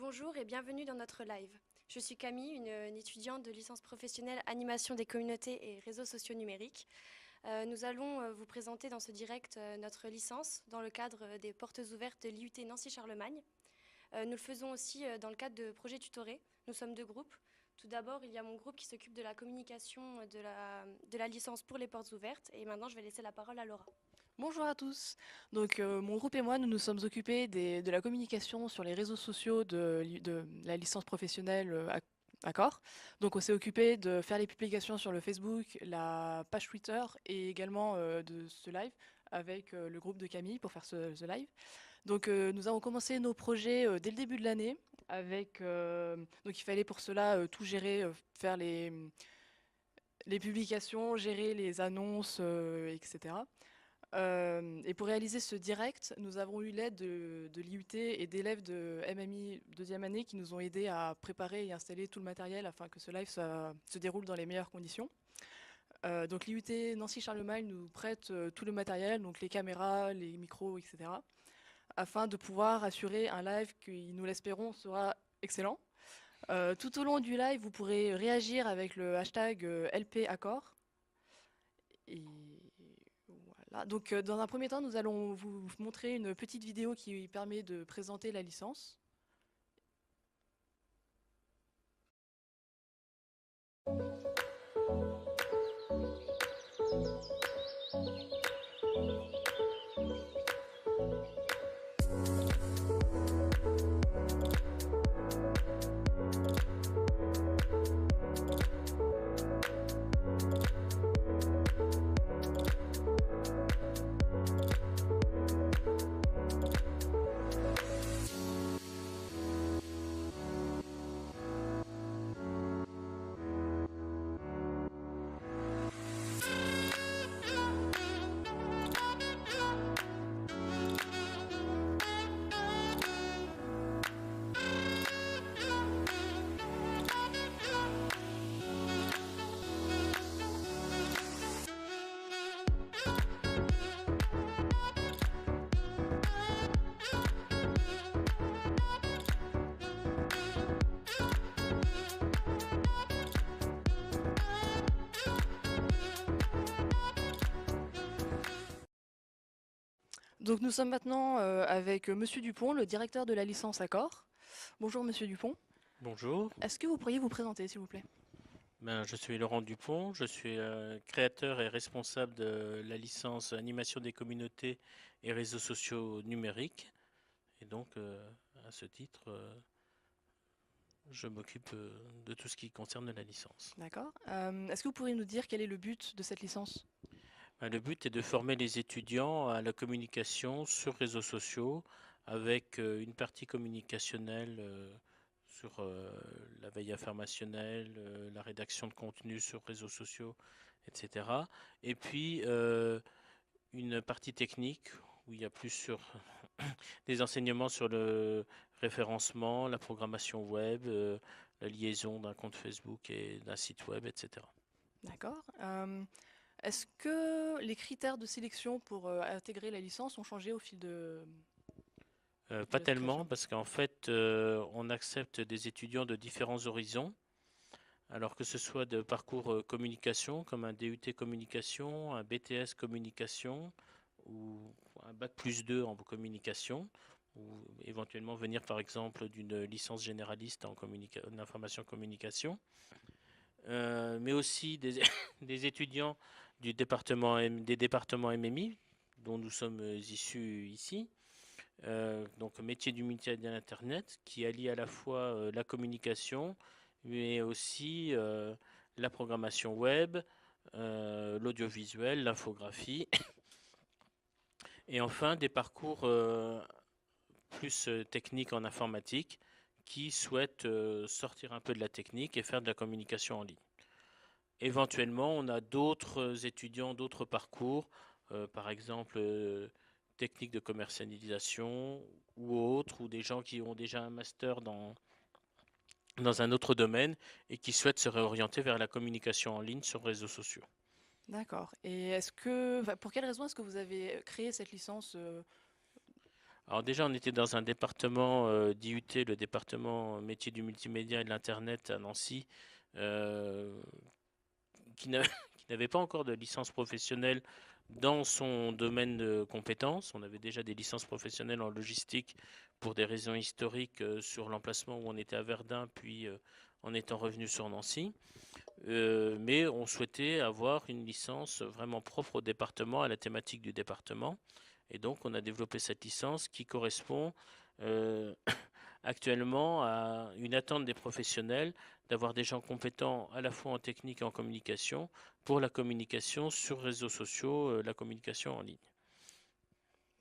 Bonjour et bienvenue dans notre live. Je suis Camille, une étudiante de licence professionnelle animation des communautés et réseaux sociaux numériques. Nous allons vous présenter dans ce direct notre licence dans le cadre des portes ouvertes de l'IUT Nancy-Charlemagne. Nous le faisons aussi dans le cadre de projets tutorés. Nous sommes deux groupes. Tout d'abord, il y a mon groupe qui s'occupe de la communication de la licence pour les portes ouvertes. Et maintenant, je vais laisser la parole à Laura. Bonjour à tous. Mon groupe et moi, nous nous sommes occupés de la communication sur les réseaux sociaux de la licence professionnelle Accor. Donc, on s'est occupé de faire les publications sur le Facebook, la page Twitter et également de ce live avec le groupe de Camille pour faire ce live. Nous avons commencé nos projets dès le début de l'année donc il fallait pour cela tout gérer, faire les publications, gérer les annonces, etc. Et pour réaliser ce direct, nous avons eu l'aide de l'IUT et d'élèves de MMI deuxième année qui nous ont aidés à préparer et installer tout le matériel afin que ce live se déroule dans les meilleures conditions. Donc l'IUT Nancy-Charlemagne nous prête tout le matériel, donc les caméras, les micros, etc. afin de pouvoir assurer un live qui, nous l'espérons, sera excellent. Tout au long du live, vous pourrez réagir avec le hashtag LPAccord. Et voilà. Dans un premier temps, nous allons vous montrer une petite vidéo qui permet de présenter la licence. Donc nous sommes maintenant avec Monsieur Dupont, le directeur de la licence Accor. Bonjour Monsieur Dupont. Bonjour, Est-ce que vous pourriez vous présenter s'il vous plaît? je suis Laurent Dupont, je suis créateur et responsable de la licence animation des communautés et réseaux sociaux numériques. Et donc, à ce titre, je m'occupe de tout ce qui concerne la licence. D'accord. Est-ce que vous pourriez nous dire quel est le but de cette licence? Le but est de former les étudiants à la communication sur réseaux sociaux avec une partie communicationnelle sur la veille informationnelle, la rédaction de contenu sur réseaux sociaux, etc. Et puis une partie technique où il y a plus sur des enseignements sur le référencement, la programmation web, la liaison d'un compte Facebook et d'un site web, etc. D'accord. Est-ce que les critères de sélection pour intégrer la licence ont changé au fil Pas de sa tellement, création? parce qu'en fait, on accepte des étudiants de différents horizons, alors que ce soit de parcours communication, comme un DUT communication, un BTS communication, ou un bac plus 2 en communication, ou éventuellement venir par exemple d'une licence généraliste en information communication, mais aussi des, des étudiants des départements MMI, dont nous sommes issus ici, donc métier du multimédia d'Internet, qui allie à la fois la communication, mais aussi la programmation web, l'audiovisuel, l'infographie, et enfin des parcours plus techniques en informatique, qui souhaitent sortir un peu de la technique et faire de la communication en ligne. Éventuellement, on a d'autres étudiants, d'autres parcours, par exemple techniques de commercialisation ou autres, ou des gens qui ont déjà un master dans un autre domaine et qui souhaitent se réorienter vers la communication en ligne sur réseaux sociaux. D'accord. Et pour quelle raison est-ce que vous avez créé cette licence? Alors déjà, on était dans un département d'IUT, le département métier du multimédia et de l'Internet à Nancy, euh, qui n'a- qui n'avait pas encore de licence professionnelle dans son domaine de compétences. On avait déjà des licences professionnelles en logistique pour des raisons historiques sur l'emplacement où on était à Verdun, puis en étant revenu sur Nancy. Mais on souhaitait avoir une licence vraiment propre au département, à la thématique du département. Et donc, on a développé cette licence qui correspond euh, actuellement à une attente des professionnels d'avoir des gens compétents à la fois en technique et en communication pour la communication sur réseaux sociaux, la communication en ligne.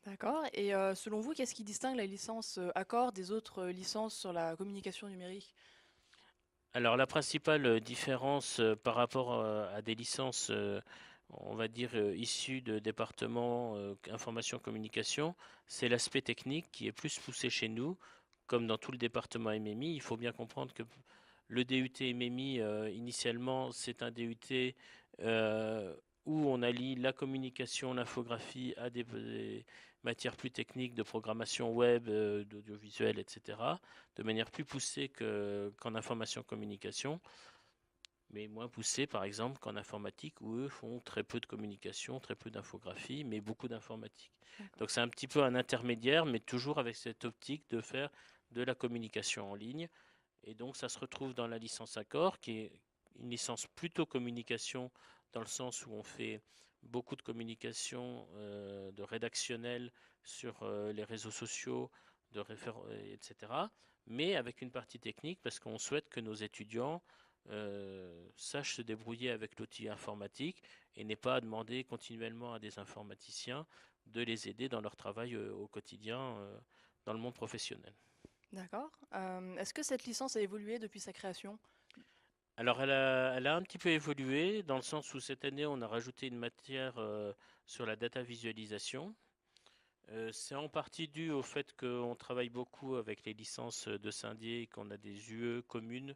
D'accord. Et selon vous, qu'est-ce qui distingue la licence Accor des autres licences sur la communication numérique? Alors, la principale différence par rapport à des licences, on va dire, issues de départements information communication, c'est l'aspect technique qui est plus poussé chez nous, comme dans tout le département MMI. Il faut bien comprendre que le DUT MMI, initialement, c'est un DUT euh, où on allie la communication, l'infographie à des matières plus techniques de programmation web, d'audiovisuel, etc., de manière plus poussée qu'en information communication, mais moins poussée, par exemple, qu'en informatique, où eux font très peu de communication, très peu d'infographie, mais beaucoup d'informatique. D'accord. Donc c'est un petit peu un intermédiaire, mais toujours avec cette optique de faire de la communication en ligne. Et donc, ça se retrouve dans la licence Accor, qui est une licence plutôt communication, dans le sens où on fait beaucoup de communication, de rédactionnel sur les réseaux sociaux, etc. Mais avec une partie technique, parce qu'on souhaite que nos étudiants sachent se débrouiller avec l'outil informatique et n'aient pas à demander continuellement à des informaticiens de les aider dans leur travail au quotidien dans le monde professionnel. D'accord. Est-ce que cette licence a évolué depuis sa création? Alors, elle a un petit peu évolué dans le sens où cette année, on a rajouté une matière sur la data visualisation. C'est en partie dû au fait qu'on travaille beaucoup avec les licences de Saint-Dié et qu'on a des UE communes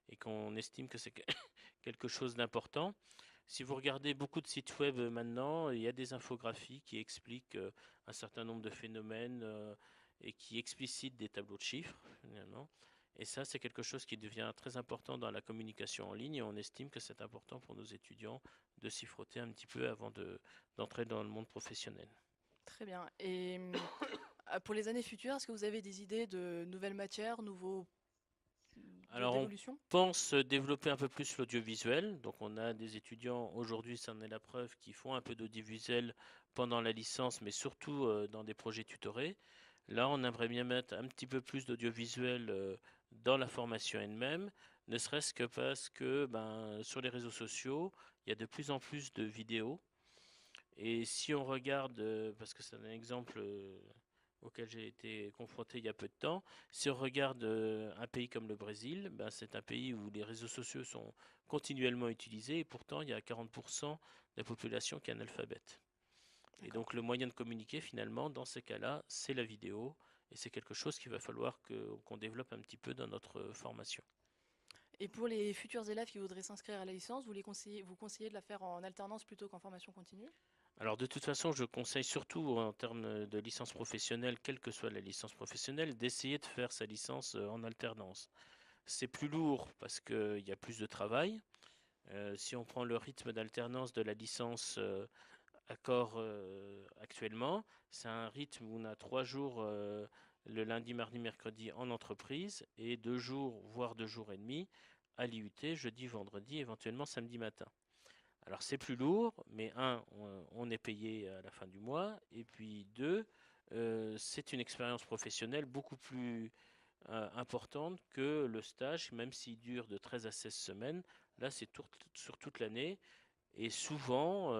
et qu'on estime que c'est quelque chose d'important. Si vous regardez beaucoup de sites web maintenant, il y a des infographies qui expliquent un certain nombre de phénomènes et qui explicitent des tableaux de chiffres, finalement. Et ça, c'est quelque chose qui devient très important dans la communication en ligne et on estime que c'est important pour nos étudiants de s'y frotter un petit peu avant d'entrer dans le monde professionnel. Très bien. Et pour les années futures, est-ce que vous avez des idées de nouvelles matières, Alors, on d'évolution? pense développer un peu plus l'audiovisuel. Donc, on a des étudiants aujourd'hui, ça en est la preuve, qui font un peu d'audiovisuel pendant la licence, mais surtout dans des projets tutorés. Là, on aimerait bien mettre un petit peu plus d'audiovisuel dans la formation elle-même, ne serait-ce que parce que sur les réseaux sociaux, il y a de plus en plus de vidéos. Et si on regarde, parce que c'est un exemple auquel j'ai été confronté il y a peu de temps, si on regarde un pays comme le Brésil, c'est un pays où les réseaux sociaux sont continuellement utilisés et pourtant il y a 40% de la population qui est analphabète. Et D'accord. donc le moyen de communiquer finalement dans ces cas-là, c'est la vidéo et c'est quelque chose qu'il va falloir qu'on développe un petit peu dans notre formation. Et pour les futurs élèves qui voudraient s'inscrire à la licence, vous conseillez de la faire en alternance plutôt qu'en formation continue? Alors de toute façon, je conseille surtout en termes de licence professionnelle, quelle que soit la licence professionnelle, d'essayer de faire sa licence en alternance. C'est plus lourd parce qu'il y a plus de travail. Si on prend le rythme d'alternance de la licence Accor actuellement, c'est un rythme où on a 3 jours le lundi, mardi, mercredi en entreprise et 2 jours, voire 2 jours et demi à l'IUT, jeudi, vendredi, éventuellement samedi matin. Alors c'est plus lourd, mais un, on est payé à la fin du mois, et puis deux, c'est une expérience professionnelle beaucoup plus importante que le stage, même s'il dure de 13 à 16 semaines. Là, c'est sur toute l'année, et souvent,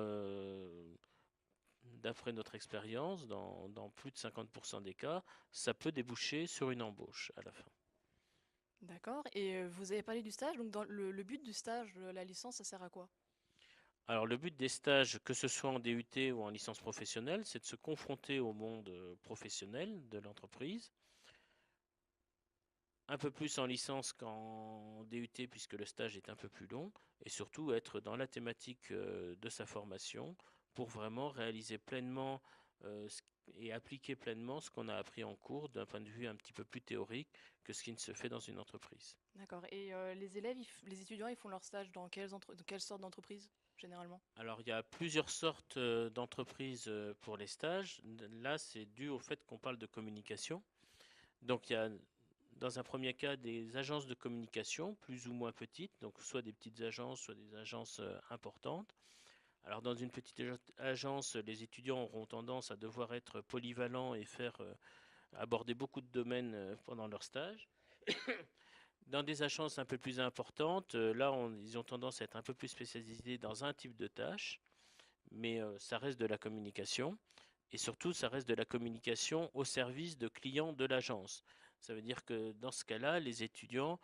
d'après notre expérience, dans plus de 50% des cas, ça peut déboucher sur une embauche à la fin. D'accord. Et vous avez parlé du stage, donc dans le but du stage de la licence, ça sert à quoi? Alors le but des stages, que ce soit en DUT ou en licence professionnelle, c'est de se confronter au monde professionnel de l'entreprise, un peu plus en licence qu'en DUT puisque le stage est un peu plus long, et surtout être dans la thématique de sa formation pour vraiment réaliser pleinement et appliquer pleinement ce qu'on a appris en cours d'un point de vue un petit peu plus théorique que ce qui ne se fait dans une entreprise. D'accord. Et les élèves, les étudiants, ils font leur stage dans quelle sorte d'entreprise, généralement? Alors, il y a plusieurs sortes d'entreprises pour les stages. Là, c'est dû au fait qu'on parle de communication. Donc, il y a dans un premier cas des agences de communication, plus ou moins petites, donc soit des petites agences, soit des agences importantes. Alors, dans une petite agence, les étudiants auront tendance à devoir être polyvalents et aborder beaucoup de domaines pendant leur stage. Dans des agences un peu plus importantes, là, ils ont tendance à être un peu plus spécialisés dans un type de tâche, mais ça reste de la communication. Et surtout, ça reste de la communication au service de clients de l'agence. Ça veut dire que dans ce cas-là, les étudiants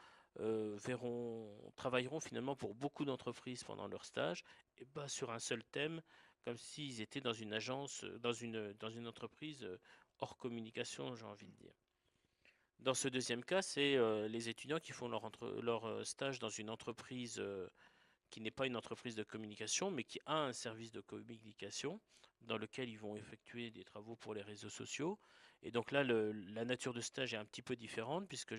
travailleront finalement pour beaucoup d'entreprises pendant leur stage, et pas sur un seul thème, comme s'ils étaient dans une agence, dans une entreprise hors communication, j'ai envie de dire. Dans ce deuxième cas, c'est les étudiants qui font leur stage dans une entreprise qui n'est pas une entreprise de communication, mais qui a un service de communication dans lequel ils vont effectuer des travaux pour les réseaux sociaux. Et donc là, la nature de stage est un petit peu différente, puisque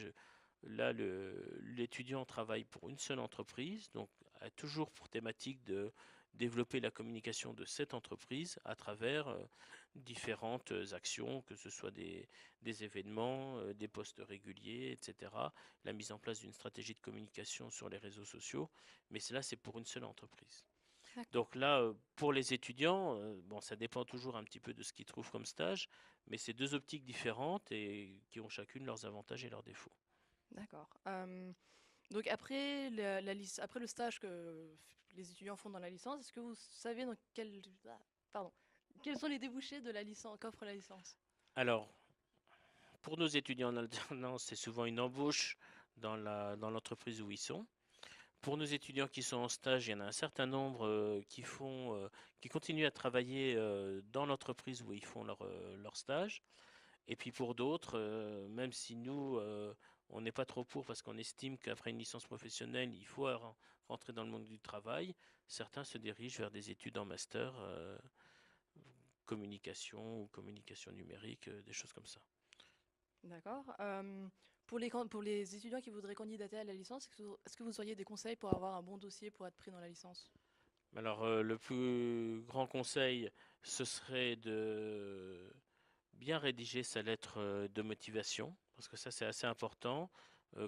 là, l'étudiant travaille pour une seule entreprise, donc a toujours pour thématique de développer la communication de cette entreprise à travers différentes actions, que ce soit des événements, des postes réguliers, etc. La mise en place d'une stratégie de communication sur les réseaux sociaux, mais cela c'est pour une seule entreprise. Donc là, pour les étudiants, bon, ça dépend toujours un petit peu de ce qu'ils trouvent comme stage, mais c'est deux optiques différentes et qui ont chacune leurs avantages et leurs défauts. D'accord. Donc après après le stage que les étudiants font dans la licence, est-ce que vous savez pardon, quels sont les débouchés de la licence qu'offre la licence? Alors, pour nos étudiants en alternance, c'est souvent une embauche dans l'entreprise où ils sont. Pour nos étudiants qui sont en stage, il y en a un certain nombre qui continuent à travailler dans l'entreprise où ils font leur stage. Et puis pour d'autres, même si nous, on n'est pas trop pour parce qu'on estime qu'après une licence professionnelle, il faut rentrer dans le monde du travail, certains se dirigent vers des études en master, communication ou communication numérique, des choses comme ça. D'accord. Pour les étudiants qui voudraient candidater à la licence, est-ce que vous auriez des conseils pour avoir un bon dossier pour être pris dans la licence? Alors, le plus grand conseil, ce serait de bien rédiger sa lettre de motivation, parce que ça, c'est assez important.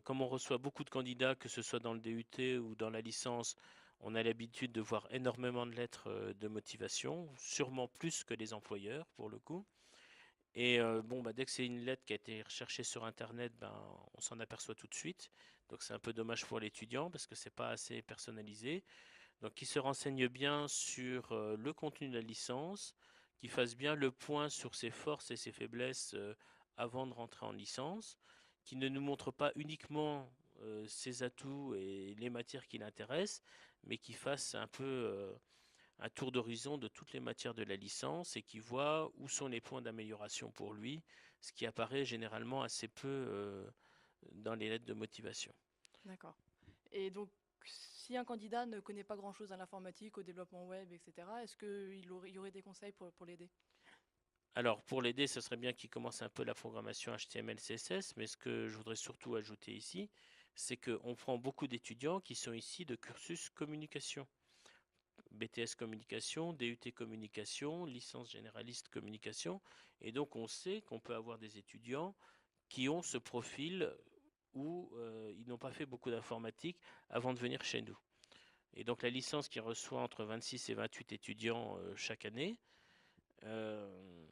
Comme on reçoit beaucoup de candidats, que ce soit dans le DUT ou dans la licence, on a l'habitude de voir énormément de lettres de motivation, sûrement plus que les employeurs, pour le coup. Et bon, bah, dès que c'est une lettre qui a été recherchée sur Internet, ben, on s'en aperçoit tout de suite. Donc c'est un peu dommage pour l'étudiant parce que c'est pas assez personnalisé. Donc, qui se renseigne bien sur le contenu de la licence, qui fasse bien le point sur ses forces et ses faiblesses avant de rentrer en licence, qui ne nous montre pas uniquement ses atouts et les matières qui l'intéressent, mais qui fasse un peu un tour d'horizon de toutes les matières de la licence et qui voit où sont les points d'amélioration pour lui, ce qui apparaît généralement assez peu dans les lettres de motivation. D'accord. Et donc, si un candidat ne connaît pas grand-chose à l'informatique, au développement web, etc., est-ce qu'il y aurait des conseils pour l'aider? Alors, pour l'aider, ce serait bien qu'il commence un peu la programmation HTML, CSS, mais ce que je voudrais surtout ajouter ici, c'est qu'on prend beaucoup d'étudiants qui sont ici de cursus communication. BTS communication, DUT communication, licence généraliste communication, et donc on sait qu'on peut avoir des étudiants qui ont ce profil où ils n'ont pas fait beaucoup d'informatique avant de venir chez nous. Et donc la licence qui reçoit entre 26 et 28 étudiants chaque année, euh,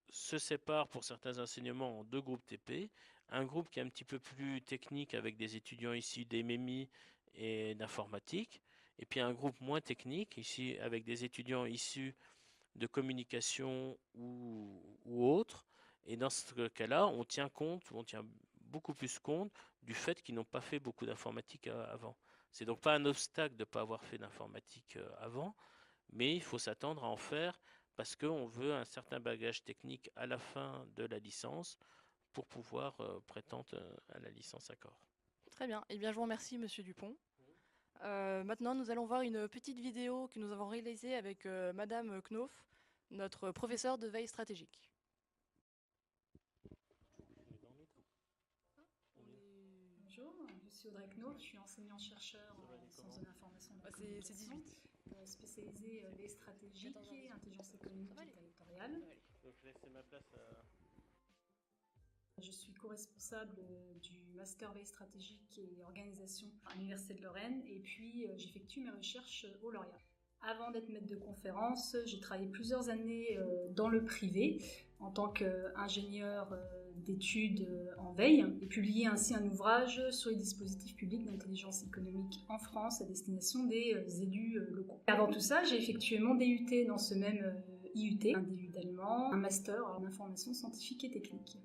se sépare pour certains enseignements en deux groupes TP. Un groupe qui est un petit peu plus technique avec des étudiants issus des MEMI et d'informatique. Et puis un groupe moins technique, ici avec des étudiants issus de communication ou autres. Et dans ce cas-là, on tient beaucoup plus compte du fait qu'ils n'ont pas fait beaucoup d'informatique avant. C'est donc pas un obstacle de ne pas avoir fait d'informatique avant, mais il faut s'attendre à en faire parce qu'on veut un certain bagage technique à la fin de la licence pour pouvoir prétendre à la licence Accor. Très bien. Eh bien, je vous remercie, Monsieur Dupont. Maintenant, nous allons voir une petite vidéo que nous avons réalisée avec Madame Knof, notre professeure de veille stratégique. Bonjour, je suis Audrey Knauf, je suis enseignant-chercheur en sciences de l'information et de la communication, spécialisée veille stratégique et intelligence économique et territoriale. Donc je laisse ma place à... Je suis co-responsable du master veille stratégique et organisation à l'Université de Lorraine et puis j'effectue mes recherches au Lauréat. Avant d'être maître de conférence, j'ai travaillé plusieurs années dans le privé en tant qu'ingénieur d'études en veille et publié ainsi un ouvrage sur les dispositifs publics d'intelligence économique en France à destination des élus locaux. Avant tout ça, j'ai effectué mon DUT dans ce même IUT, un DU d'allemand, un master en information scientifique et technique.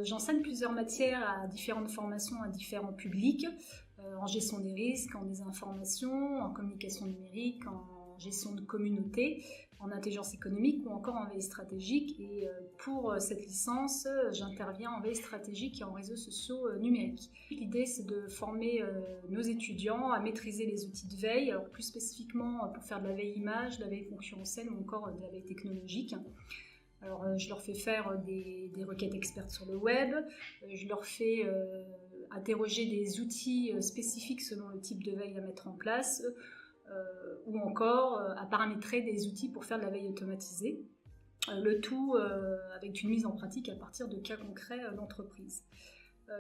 J'enseigne plusieurs matières à différentes formations, à différents publics, en gestion des risques, en désinformation, en communication numérique, en gestion de communauté, en intelligence économique ou encore en veille stratégique. Et pour cette licence, j'interviens en veille stratégique et en réseaux sociaux numériques. L'idée, c'est de former nos étudiants à maîtriser les outils de veille, alors plus spécifiquement pour faire de la veille image, de la veille concurrentielle ou encore de la veille technologique. Alors, je leur fais faire des requêtes expertes sur le web, je leur fais interroger des outils spécifiques selon le type de veille à mettre en place, ou encore à paramétrer des outils pour faire de la veille automatisée. Le tout avec une mise en pratique à partir de cas concrets d'entreprise.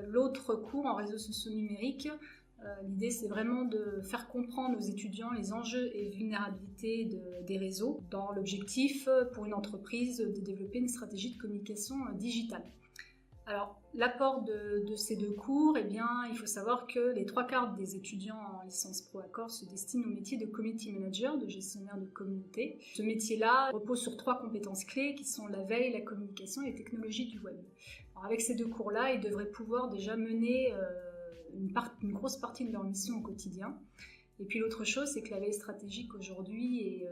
L'autre cours en réseaux sociaux numériques, l'idée, c'est vraiment de faire comprendre aux étudiants les enjeux et vulnérabilités des réseaux dans l'objectif pour une entreprise de développer une stratégie de communication digitale. Alors, l'apport de ces deux cours, eh bien, il faut savoir que les 3/4 des étudiants en licence Pro Accord se destinent au métier de community manager, de gestionnaire de communauté. Ce métier-là repose sur 3 compétences clés qui sont la veille, la communication et les technologies du web. Alors, avec ces deux cours-là, ils devraient pouvoir déjà mener une grosse partie de leur mission au quotidien. Et puis l'autre chose, c'est que la veille stratégique aujourd'hui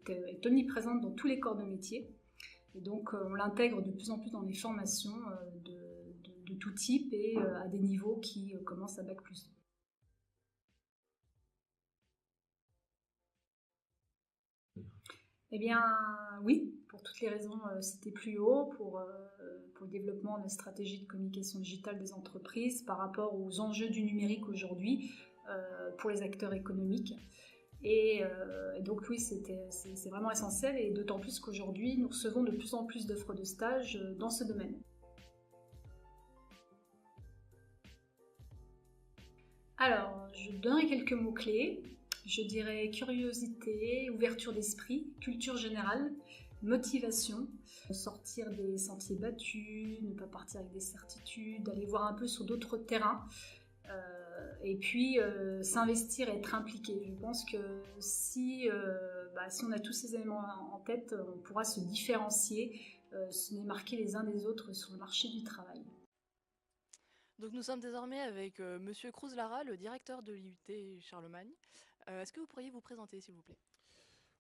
est omniprésente dans tous les corps de métier. Et donc on l'intègre de plus en plus dans les formations de tout type et à des niveaux qui commencent à Bac+2. Eh bien oui, pour toutes les raisons citées plus haut, pour le développement de la stratégie de communication digitale des entreprises par rapport aux enjeux du numérique aujourd'hui pour les acteurs économiques. Et donc oui, c'est vraiment essentiel, et d'autant plus qu'aujourd'hui, nous recevons de plus en plus d'offres de stage dans ce domaine. Alors, je donnerai quelques mots-clés. Je dirais curiosité, ouverture d'esprit, culture générale, motivation, sortir des sentiers battus, ne pas partir avec des certitudes, aller voir un peu sur d'autres terrains. Et puis s'investir et être impliqué. Je pense que si on a tous ces éléments en tête, on pourra se différencier, se démarquer les uns des autres sur le marché du travail. Donc nous sommes désormais avec Monsieur Cruz-Lara, le directeur de l'IUT Charlemagne. Est-ce que vous pourriez vous présenter, s'il vous plaît?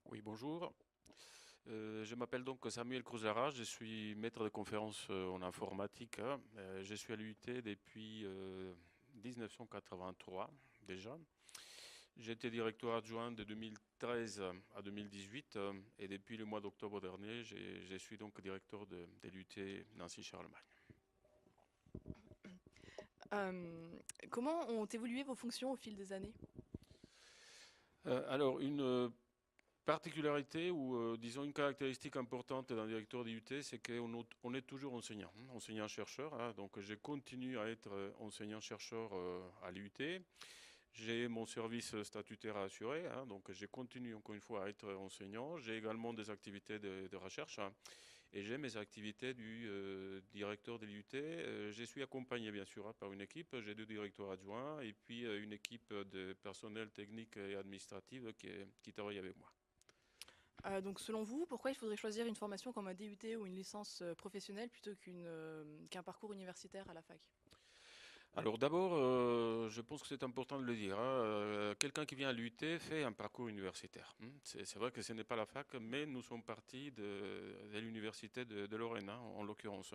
Oui, bonjour. Je m'appelle donc Samuel Cruz-Lara, je suis maître de conférence en informatique. Je suis à l'IUT depuis 1983 déjà. J'étais directeur adjoint de 2013 à 2018 et depuis le mois d'octobre dernier, je suis donc directeur de l'IUT Nancy-Charlemagne. Comment ont évolué vos fonctions au fil des années? Alors, une particularité ou disons une caractéristique importante d'un directeur d'IUT, c'est qu'on est toujours enseignant-chercheur. Hein, donc, je continue à être enseignant-chercheur à l'IUT. J'ai mon service statutaire à assurer, hein, donc je continue encore une fois à être enseignant. J'ai également des activités de recherche. Hein, et j'ai mes activités du directeur de l'IUT. Je suis accompagné bien sûr par une équipe. J'ai 2 directeurs adjoints et puis une équipe de personnel technique et administratif qui travaille avec moi. Donc selon vous, pourquoi il faudrait choisir une formation comme un DUT ou une licence professionnelle plutôt qu'un parcours universitaire à la fac? Alors d'abord, je pense que c'est important de le dire. Hein, quelqu'un qui vient à l'UT fait un parcours universitaire. C'est vrai que ce n'est pas la fac, mais nous sommes partis de l'université de Lorraine, hein, en l'occurrence.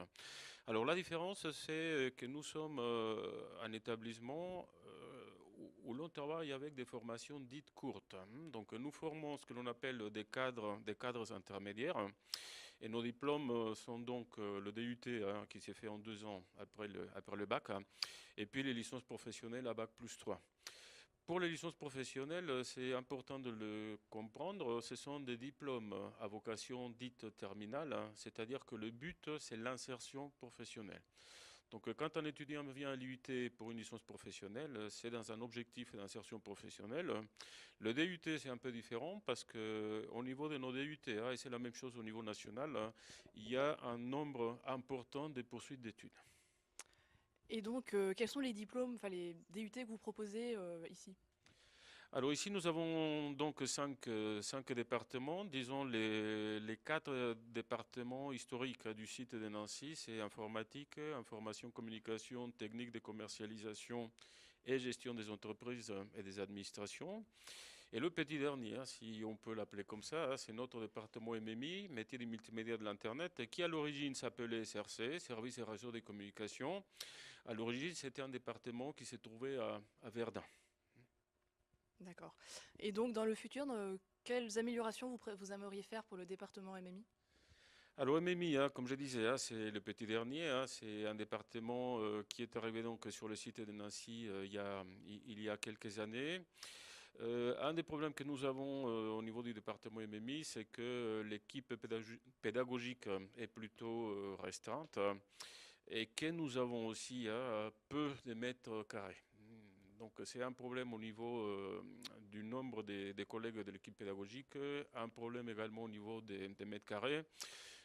Alors la différence, c'est que nous sommes un établissement où l'on travaille avec des formations dites courtes. Donc nous formons ce que l'on appelle des cadres intermédiaires. Et nos diplômes sont donc le DUT qui s'est fait en 2 ans après le bac, et puis les licences professionnelles à bac plus 3. Pour les licences professionnelles, c'est important de le comprendre, ce sont des diplômes à vocation dite terminale, c'est-à-dire que le but, c'est l'insertion professionnelle. Donc, quand un étudiant vient à l'IUT pour une licence professionnelle, c'est dans un objectif d'insertion professionnelle. Le DUT, c'est un peu différent parce qu'au niveau de nos DUT, et c'est la même chose au niveau national, il y a un nombre important de poursuites d'études. Et donc, quels sont les diplômes, enfin les DUT que vous proposez ici? Alors ici, nous avons donc cinq départements. Disons les 4 départements historiques du site de Nancy, c'est informatique, information, communication, technique de commercialisation et gestion des entreprises et des administrations. Et le petit dernier, si on peut l'appeler comme ça, c'est notre département MMI, métier des multimédia de l'Internet, qui à l'origine s'appelait SRC, Services et réseaux des communications. À l'origine, c'était un département qui se trouvait à Verdun. D'accord. Et donc, dans le futur, quelles améliorations vous aimeriez faire pour le département MMI? Alors MMI, comme je disais, c'est le petit dernier. C'est un département qui est arrivé donc sur le site de Nancy il y a quelques années. Un des problèmes que nous avons au niveau du département MMI, c'est que l'équipe pédagogique est plutôt restreinte et que nous avons aussi peu de mètres carrés. Donc c'est un problème au niveau du nombre des collègues de l'équipe pédagogique, un problème également au niveau des mètres carrés.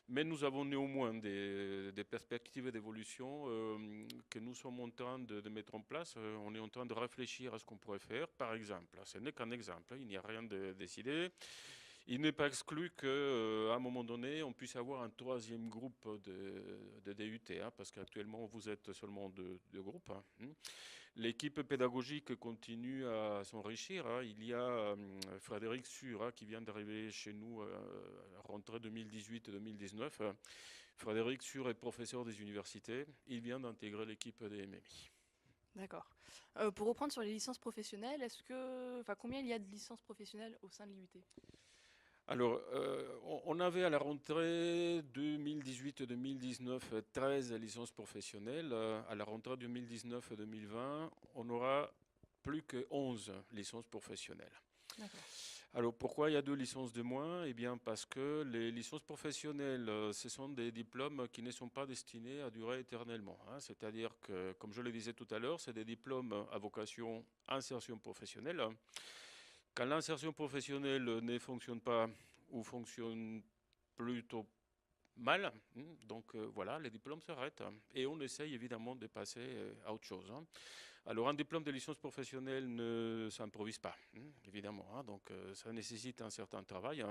Mais nous avons néanmoins des perspectives d'évolution que nous sommes en train de mettre en place. On est en train de réfléchir à ce qu'on pourrait faire. Par exemple, ce n'est qu'un exemple, il n'y a rien de décidé. Il n'est pas exclu qu'à un moment donné, on puisse avoir un 3e groupe de DUT, parce qu'actuellement, vous êtes seulement 2 groupes. L'équipe pédagogique continue à s'enrichir. Il y a Frédéric Sur qui vient d'arriver chez nous à la rentrée 2018-2019. Frédéric Sur est professeur des universités. Il vient d'intégrer l'équipe des MMI. D'accord. Pour reprendre sur les licences professionnelles, combien il y a de licences professionnelles au sein de l'IUT? Alors, on avait à la rentrée 2018-2019 13 licences professionnelles. À la rentrée 2019-2020, on n'aura plus que 11 licences professionnelles. Alors, pourquoi il y a 2 licences de moins? Eh bien, parce que les licences professionnelles, ce sont des diplômes qui ne sont pas destinés à durer éternellement. C'est-à-dire que, comme je le disais tout à l'heure, c'est des diplômes à vocation insertion professionnelle. Quand l'insertion professionnelle ne fonctionne pas ou fonctionne plutôt mal, donc voilà, les diplômes s'arrêtent et on essaye évidemment de passer à autre chose. Alors un diplôme de licence professionnelle ne s'improvise pas, évidemment, donc ça nécessite un certain travail.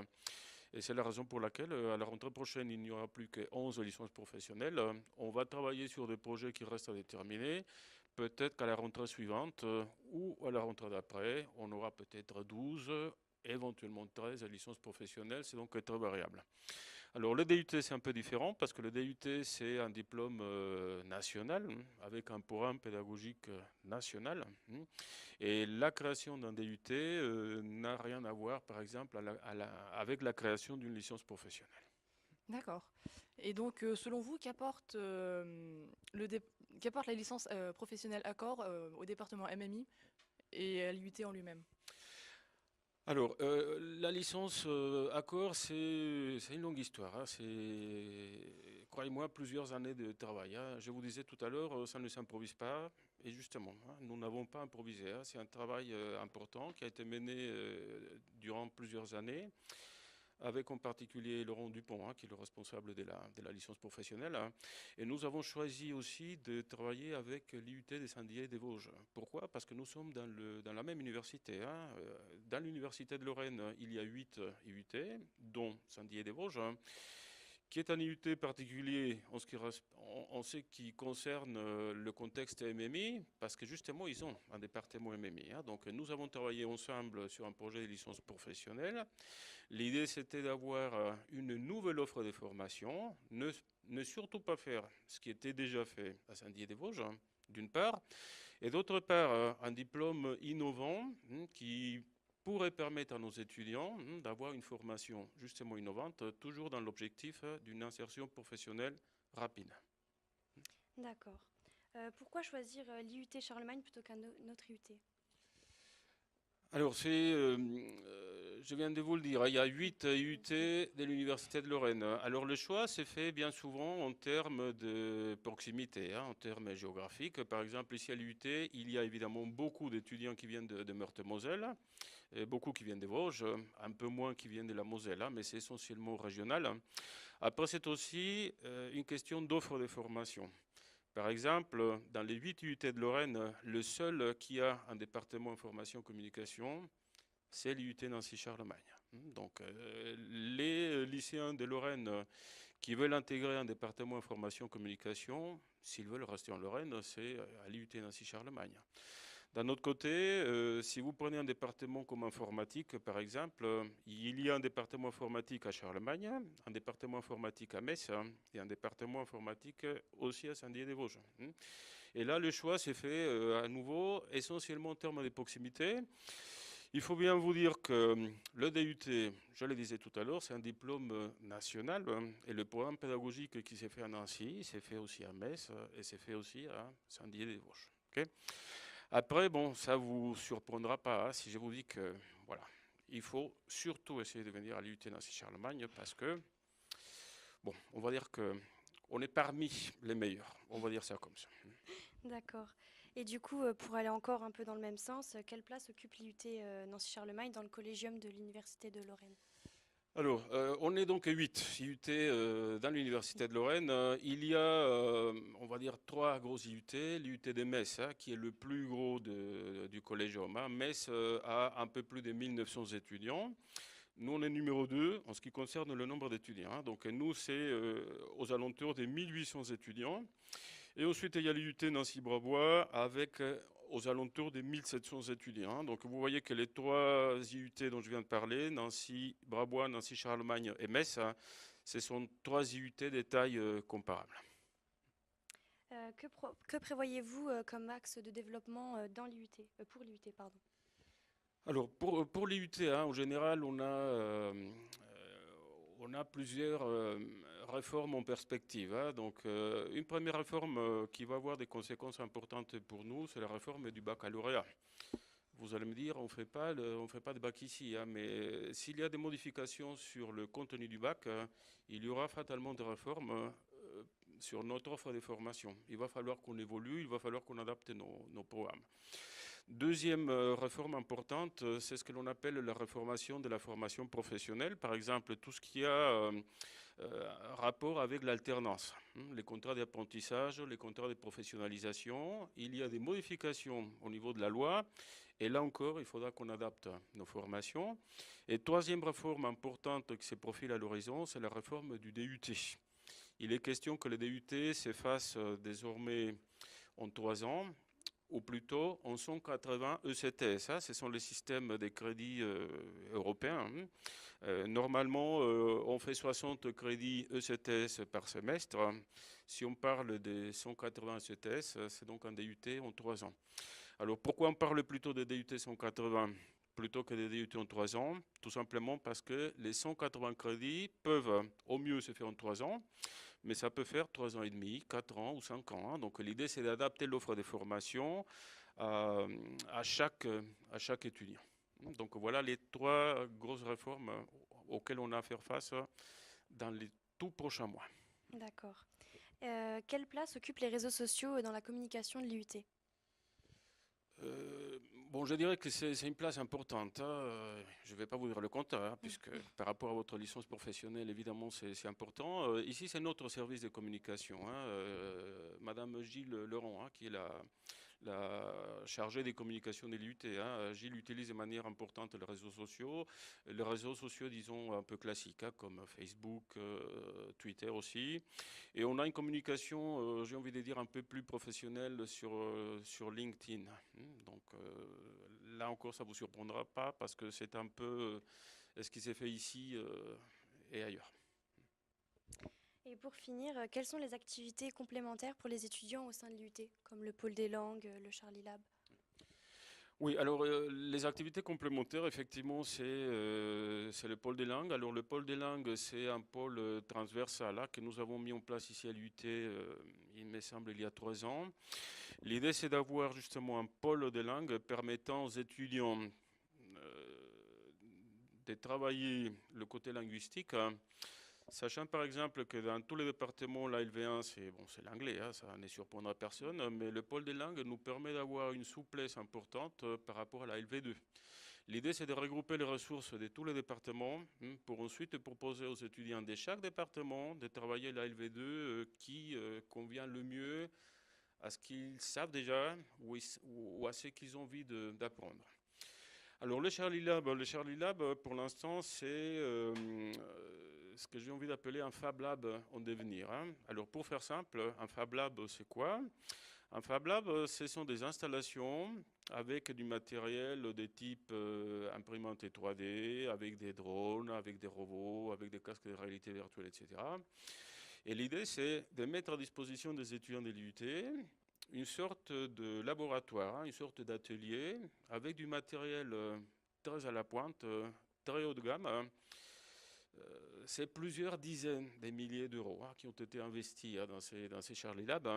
Et c'est la raison pour laquelle, à la rentrée prochaine, il n'y aura plus que 11 licences professionnelles. On va travailler sur des projets qui restent à déterminer. Peut-être qu'à la rentrée suivante ou à la rentrée d'après, on aura peut-être 12, éventuellement 13 licences professionnelles. C'est donc très variable. Alors le DUT, c'est un peu différent parce que le DUT, c'est un diplôme national avec un programme pédagogique national. Et la création d'un DUT n'a rien à voir, par exemple, avec la création d'une licence professionnelle. D'accord. Et donc, selon vous, qu'apporte la licence professionnelle Accor au département MMI et à l'IUT en lui-même? Alors, la licence Accor, c'est une longue histoire. C'est, croyez-moi, plusieurs années de travail. Je vous disais tout à l'heure, ça ne s'improvise pas. Et justement, nous n'avons pas improvisé. C'est un travail important qui a été mené durant plusieurs années, avec en particulier Laurent Dupont, qui est le responsable de la licence professionnelle. Et nous avons choisi aussi de travailler avec l'IUT des Saint-Dié des Vosges. Pourquoi? Parce que nous sommes dans la même université. Dans l'université de Lorraine, il y a 8 IUT, dont Saint-Dié des Vosges, qui est un IUT particulier en ce qui concerne le contexte MMI, parce que justement, ils ont un département MMI. Donc, nous avons travaillé ensemble sur un projet de licence professionnelle. L'idée, c'était d'avoir une nouvelle offre de formation, ne surtout pas faire ce qui était déjà fait à Saint-Dié-des-Vosges, d'une part, et d'autre part, un diplôme innovant qui pourrait permettre à nos étudiants d'avoir une formation justement innovante, toujours dans l'objectif d'une insertion professionnelle rapide. D'accord. Pourquoi choisir l'IUT Charlemagne plutôt qu'un autre IUT? Alors, je viens de vous le dire, il y a 8 IUT de l'Université de Lorraine. Alors, le choix s'est fait bien souvent en termes de proximité, en termes géographiques. Par exemple, ici à l'IUT, il y a évidemment beaucoup d'étudiants qui viennent de Meurthe-et-Moselle, et beaucoup qui viennent des Vosges, un peu moins qui viennent de la Moselle, mais c'est essentiellement régional. Après, c'est aussi une question d'offre de formation. Par exemple, dans les 8 UT de Lorraine, le seul qui a un département information communication, c'est l'IUT Nancy-Charlemagne. Donc, les lycéens de Lorraine qui veulent intégrer un département information communication, s'ils veulent rester en Lorraine, c'est à l'IUT Nancy-Charlemagne. D'un autre côté, si vous prenez un département comme informatique, par exemple, il y a un département informatique à Charlemagne, un département informatique à Metz et un département informatique aussi à Saint-Dié-des-Vosges. Et là, le choix s'est fait à nouveau essentiellement en termes de proximité. Il faut bien vous dire que le DUT, je le disais tout à l'heure, c'est un diplôme national et le programme pédagogique qui s'est fait à Nancy, s'est fait aussi à Metz et s'est fait aussi à Saint-Dié-des-Vosges. Okay. Après, bon, ça ne vous surprendra pas si je vous dis que, voilà, il faut surtout essayer de venir à l'IUT Nancy-Charlemagne parce que, bon, on va dire qu'on est parmi les meilleurs, on va dire ça comme ça. D'accord. Et du coup, pour aller encore un peu dans le même sens, quelle place occupe l'IUT Nancy-Charlemagne dans le collégium de l'Université de Lorraine? Alors, on est donc 8 IUT dans l'Université de Lorraine. Il y a, on va dire, 3 gros IUT. L'IUT de Metz, qui est le plus gros du collégium. Metz a un peu plus de 1900 étudiants. Nous, on est numéro 2 en ce qui concerne le nombre d'étudiants. Donc, nous, c'est aux alentours des 1800 étudiants. Et ensuite, il y a l'IUT Nancy-Brabois avec aux alentours des 1700 étudiants. Donc vous voyez que les 3 IUT dont je viens de parler, Nancy, Brabois, Nancy, Charlemagne et Metz, ce sont 3 IUT de taille comparable. Que prévoyez-vous comme axe de développement dans l'IUT, pour l'IUT, pardon? Alors pour l'IUT, en général, on a plusieurs réformes en perspective. Donc, une première réforme qui va avoir des conséquences importantes pour nous, c'est la réforme du baccalauréat. Vous allez me dire, on ne fait pas de bac ici, mais s'il y a des modifications sur le contenu du bac, il y aura fatalement des réformes sur notre offre de formation. Il va falloir qu'on évolue, il va falloir qu'on adapte nos programmes. Deuxième réforme importante, c'est ce que l'on appelle la réformation de la formation professionnelle. Par exemple, tout ce qui a rapport avec l'alternance, les contrats d'apprentissage, les contrats de professionnalisation. Il y a des modifications au niveau de la loi. Et là encore, il faudra qu'on adapte nos formations. Et troisième réforme importante qui se profile à l'horizon, c'est la réforme du DUT. Il est question que le DUT s'efface désormais en 3 ans, ou plutôt en 180 ECTS. Ce sont les systèmes des crédits européens. Normalement, on fait 60 crédits ECTS par semestre. Si on parle des 180 ECTS, c'est donc un DUT en 3 ans. Alors pourquoi on parle plutôt de DUT 180 plutôt que des DUT en 3 ans? Tout simplement parce que les 180 crédits peuvent au mieux se faire en 3 ans, mais ça peut faire 3 ans et demi, 4 ans ou 5 ans. Donc l'idée, c'est d'adapter l'offre de formation à chaque étudiant. Donc voilà les 3 grosses réformes auxquelles on a à faire face dans les tout prochains mois. D'accord. Quelle place occupent les réseaux sociaux dans la communication de l'IUT? Bon, je dirais que c'est une place importante. Je ne vais pas vous dire le contraire, puisque par rapport à votre licence professionnelle, évidemment, c'est important. Ici, c'est notre service de communication. Madame Gilles Laurent, qui est la chargée des communications de l'IUT. Gilles utilise de manière importante les réseaux sociaux. Les réseaux sociaux, disons, un peu classiques, comme Facebook, Twitter aussi. Et on a une communication, j'ai envie de dire, un peu plus professionnelle sur LinkedIn. Donc là encore, ça ne vous surprendra pas parce que c'est un peu ce qui s'est fait ici et ailleurs. Et pour finir, quelles sont les activités complémentaires pour les étudiants au sein de l'IUT, comme le pôle des langues, le Charlie Lab? Oui, alors les activités complémentaires, effectivement, c'est le pôle des langues. Alors le pôle des langues, c'est un pôle transversal là, que nous avons mis en place ici à l'UT, il me semble, il y a 3 ans. L'idée, c'est d'avoir justement un pôle des langues permettant aux étudiants de travailler le côté linguistique, hein, sachant par exemple que dans tous les départements, la LV1, c'est bon, c'est l'anglais, hein, ça ne surprendra personne, mais le pôle des langues nous permet d'avoir une souplesse importante par rapport à la LV2. L'idée, c'est de regrouper les ressources de tous les départements pour ensuite proposer aux étudiants de chaque département de travailler la LV2 qui convient le mieux à ce qu'ils savent déjà ou à ce qu'ils ont envie d'apprendre. Alors le Charlie Lab, pour l'instant, c'est ce que j'ai envie d'appeler un Fab Lab en devenir, hein. Alors pour faire simple, un Fab Lab, c'est quoi? Un Fab Lab, ce sont des installations avec du matériel de type imprimante 3D, avec des drones, avec des robots, avec des casques de réalité virtuelle, etc. Et l'idée, c'est de mettre à disposition des étudiants de l'IUT une sorte de laboratoire, hein, une sorte d'atelier avec du matériel très à la pointe, très haut de gamme. C'est plusieurs dizaines de milliers d'euros qui ont été investis dans ces Charlie Lab.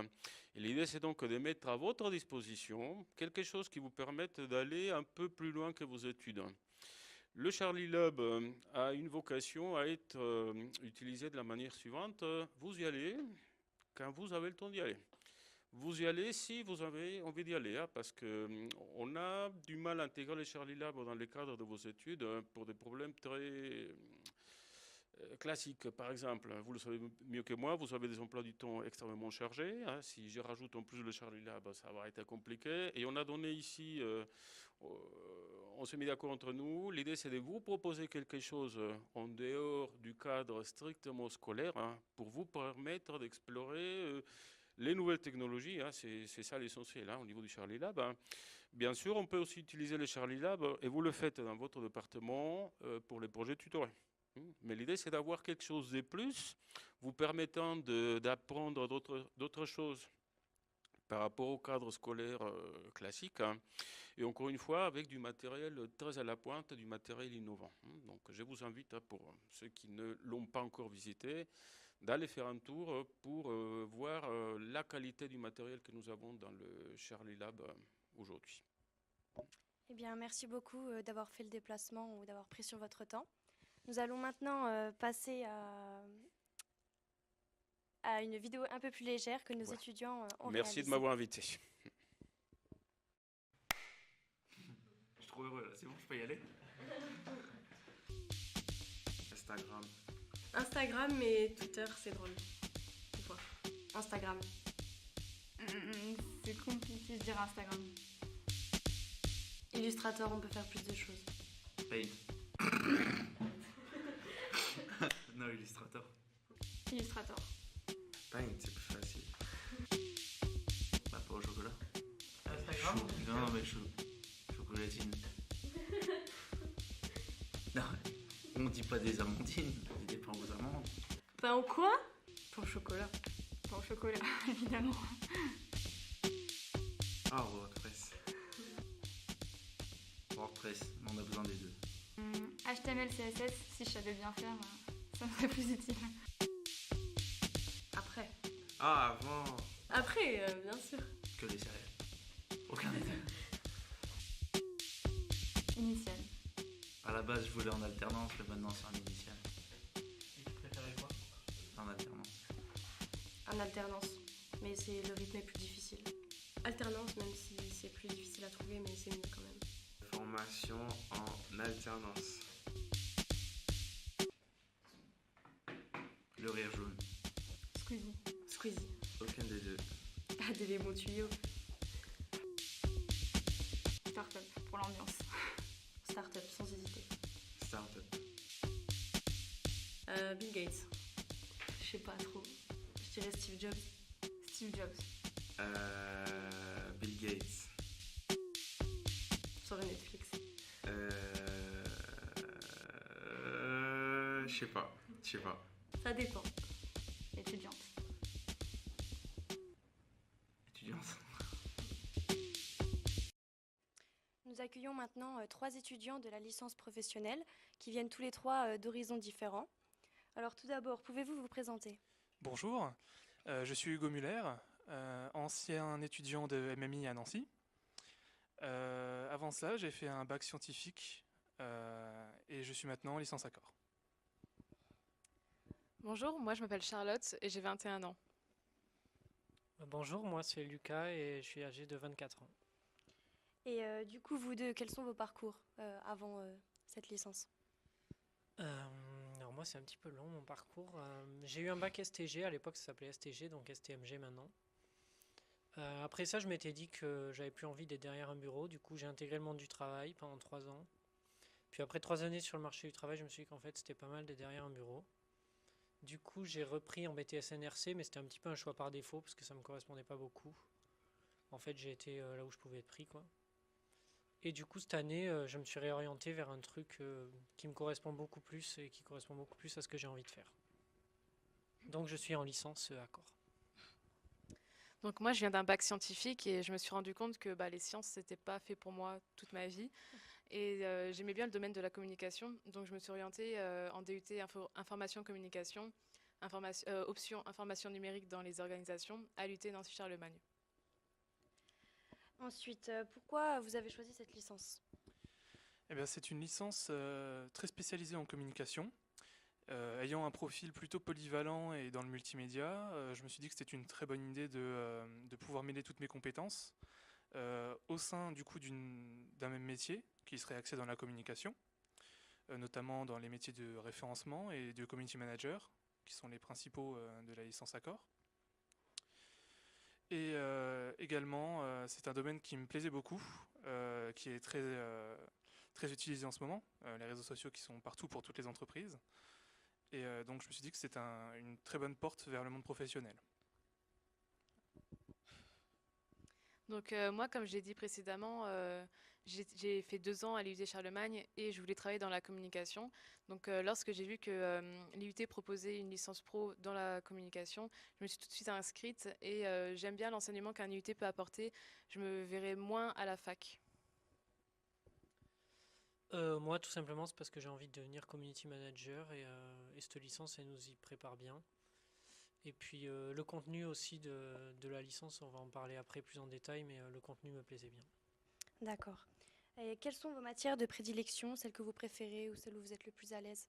Et l'idée, c'est donc de mettre à votre disposition quelque chose qui vous permette d'aller un peu plus loin que vos études. Le Charlie Lab a une vocation à être utilisé de la manière suivante. Vous y allez quand vous avez le temps d'y aller. Vous y allez si vous avez envie d'y aller, hein, parce qu'on a du mal à intégrer les Charlie Lab dans le cadre de vos études pour des problèmes très classiques. Par exemple, vous le savez mieux que moi, vous avez des emplois du temps extrêmement chargés, hein. Si je rajoute en plus le Charlie Lab, ça va être compliqué. Et on a donné ici, on s'est mis d'accord entre nous, l'idée c'est de vous proposer quelque chose en dehors du cadre strictement scolaire, hein, pour vous permettre d'explorer les nouvelles technologies, hein, c'est ça l'essentiel, hein, au niveau du Charlie Lab, hein. Bien sûr, on peut aussi utiliser le Charlie Lab, et vous le faites dans votre département pour les projets tutorés. Mais l'idée, c'est d'avoir quelque chose de plus, vous permettant d'apprendre d'autres choses par rapport au cadre scolaire classique, hein. Et encore une fois, avec du matériel très à la pointe, du matériel innovant. Donc, je vous invite, hein, pour ceux qui ne l'ont pas encore visité, d'aller faire un tour pour voir la qualité du matériel que nous avons dans le Charlie Lab aujourd'hui. Eh bien, merci beaucoup d'avoir fait le déplacement ou d'avoir pris sur votre temps. Nous allons maintenant passer à une vidéo un peu plus légère que nos étudiants ont réalisée. Merci de m'avoir invité. Je suis trop heureux là, c'est bon, je peux y aller? Instagram et Twitter, c'est drôle. Des fois. Instagram. C'est compliqué de dire Instagram. Illustrator, on peut faire plus de choses. Paint. Non, Illustrator. Illustrator. Paint, c'est plus facile. Bah, pas au chocolat. Instagram? Non, mais chocolatine. Non, on dit pas des amandines, on dit des pains aux amandes. Pain au quoi? Pain au chocolat. Pain au chocolat, évidemment. Ah, WordPress. WordPress, mais on a besoin des deux. HTML, CSS, si je savais bien faire, ça me serait plus utile. Après. Ah, avant. Après, bien sûr. Que les céréales. Aucun des deux. Initial. À la base, je voulais en alternance, mais maintenant c'est en initial. Et tu préférais quoi? En alternance. En alternance. Mais le rythme est plus difficile. Alternance, même si c'est plus difficile à trouver, mais c'est mieux quand même. Formation en alternance. Le rire jaune. Squeezie. Squeezie. Aucun des deux. Ah, des bons tuyaux. Startup, pour l'ambiance. Startup, sans hésiter. Startup. Bill Gates. Je sais pas trop. Je dirais Steve Jobs. Steve Jobs. Bill Gates. Sur le Netflix. Je sais pas. Ça dépend. Étudiante. Étudiante. Nous accueillons maintenant 3 étudiants de la licence professionnelle qui viennent tous les 3 d'horizons différents. Alors tout d'abord, pouvez-vous vous présenter? Bonjour, je suis Hugo Muller, ancien étudiant de MMI à Nancy. Avant cela, j'ai fait un bac scientifique et je suis maintenant en licence Accor. Bonjour, moi je m'appelle Charlotte et j'ai 21 ans. Bonjour, moi c'est Lucas et je suis âgé de 24 ans. Et du coup, vous deux, quels sont vos parcours avant cette licence? Alors moi c'est un petit peu long mon parcours. J'ai eu un bac STG, à l'époque ça s'appelait STG, donc STMG maintenant. Après ça je m'étais dit que j'avais plus envie d'être derrière un bureau, du coup j'ai intégré le monde du travail pendant 3 ans. Puis après 3 années sur le marché du travail, je me suis dit qu'en fait c'était pas mal d'être derrière un bureau. Du coup j'ai repris en BTS NRC, mais c'était un petit peu un choix par défaut parce que ça me correspondait pas beaucoup. En fait j'ai été là où je pouvais être pris quoi. Et du coup, cette année, je me suis réorienté vers un truc qui me correspond beaucoup plus et qui correspond beaucoup plus à ce que j'ai envie de faire. Donc, je suis en licence Accor. Donc moi je viens d'un bac scientifique et je me suis rendu compte que les sciences c'était pas fait pour moi toute ma vie. Et j'aimais bien le domaine de la communication, donc je me suis orientée en DUT information communication, option information numérique dans les organisations à l'UT Nancy-Charlemagne. Ensuite, pourquoi vous avez choisi cette licence? Eh bien, c'est une licence très spécialisée en communication. Ayant un profil plutôt polyvalent et dans le multimédia, je me suis dit que c'était une très bonne idée de pouvoir mêler toutes mes compétences au sein du coup d'un même métier qui serait axé dans la communication, notamment dans les métiers de référencement et de community manager, qui sont les principaux de la licence Accor. Et également, c'est un domaine qui me plaisait beaucoup, qui est très utilisé en ce moment, les réseaux sociaux qui sont partout pour toutes les entreprises. Et donc je me suis dit que c'était une très bonne porte vers le monde professionnel. Donc moi, comme je l'ai dit précédemment, j'ai fait 2 ans à l'IUT Charlemagne et je voulais travailler dans la communication. Donc lorsque j'ai vu que l'IUT proposait une licence pro dans la communication, je me suis tout de suite inscrite et j'aime bien l'enseignement qu'un IUT peut apporter. Je me verrai moins à la fac. Moi, tout simplement, c'est parce que j'ai envie de devenir community manager et cette licence, elle nous y prépare bien. Et puis le contenu aussi de la licence, on va en parler après plus en détail, mais le contenu me plaisait bien. D'accord. Et quelles sont vos matières de prédilection, celles que vous préférez ou celles où vous êtes le plus à l'aise?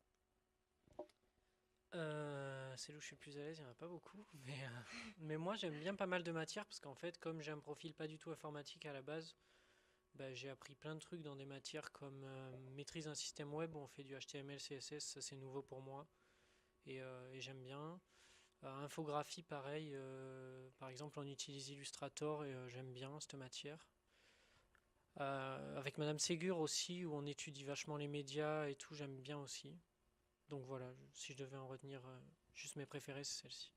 Celle où je suis le plus à l'aise, il n'y en a pas beaucoup. Mais moi, j'aime bien pas mal de matières parce qu'en fait, comme j'ai un profil pas du tout informatique à la base, j'ai appris plein de trucs dans des matières comme maîtrise d'un système web où on fait du HTML, CSS, ça c'est nouveau pour moi et j'aime bien. Infographie, pareil, par exemple, on utilise Illustrator et j'aime bien cette matière. Avec Madame Ségur aussi, où on étudie vachement les médias et tout, j'aime bien aussi. Donc voilà, si je devais en retenir juste mes préférés, c'est celle-ci.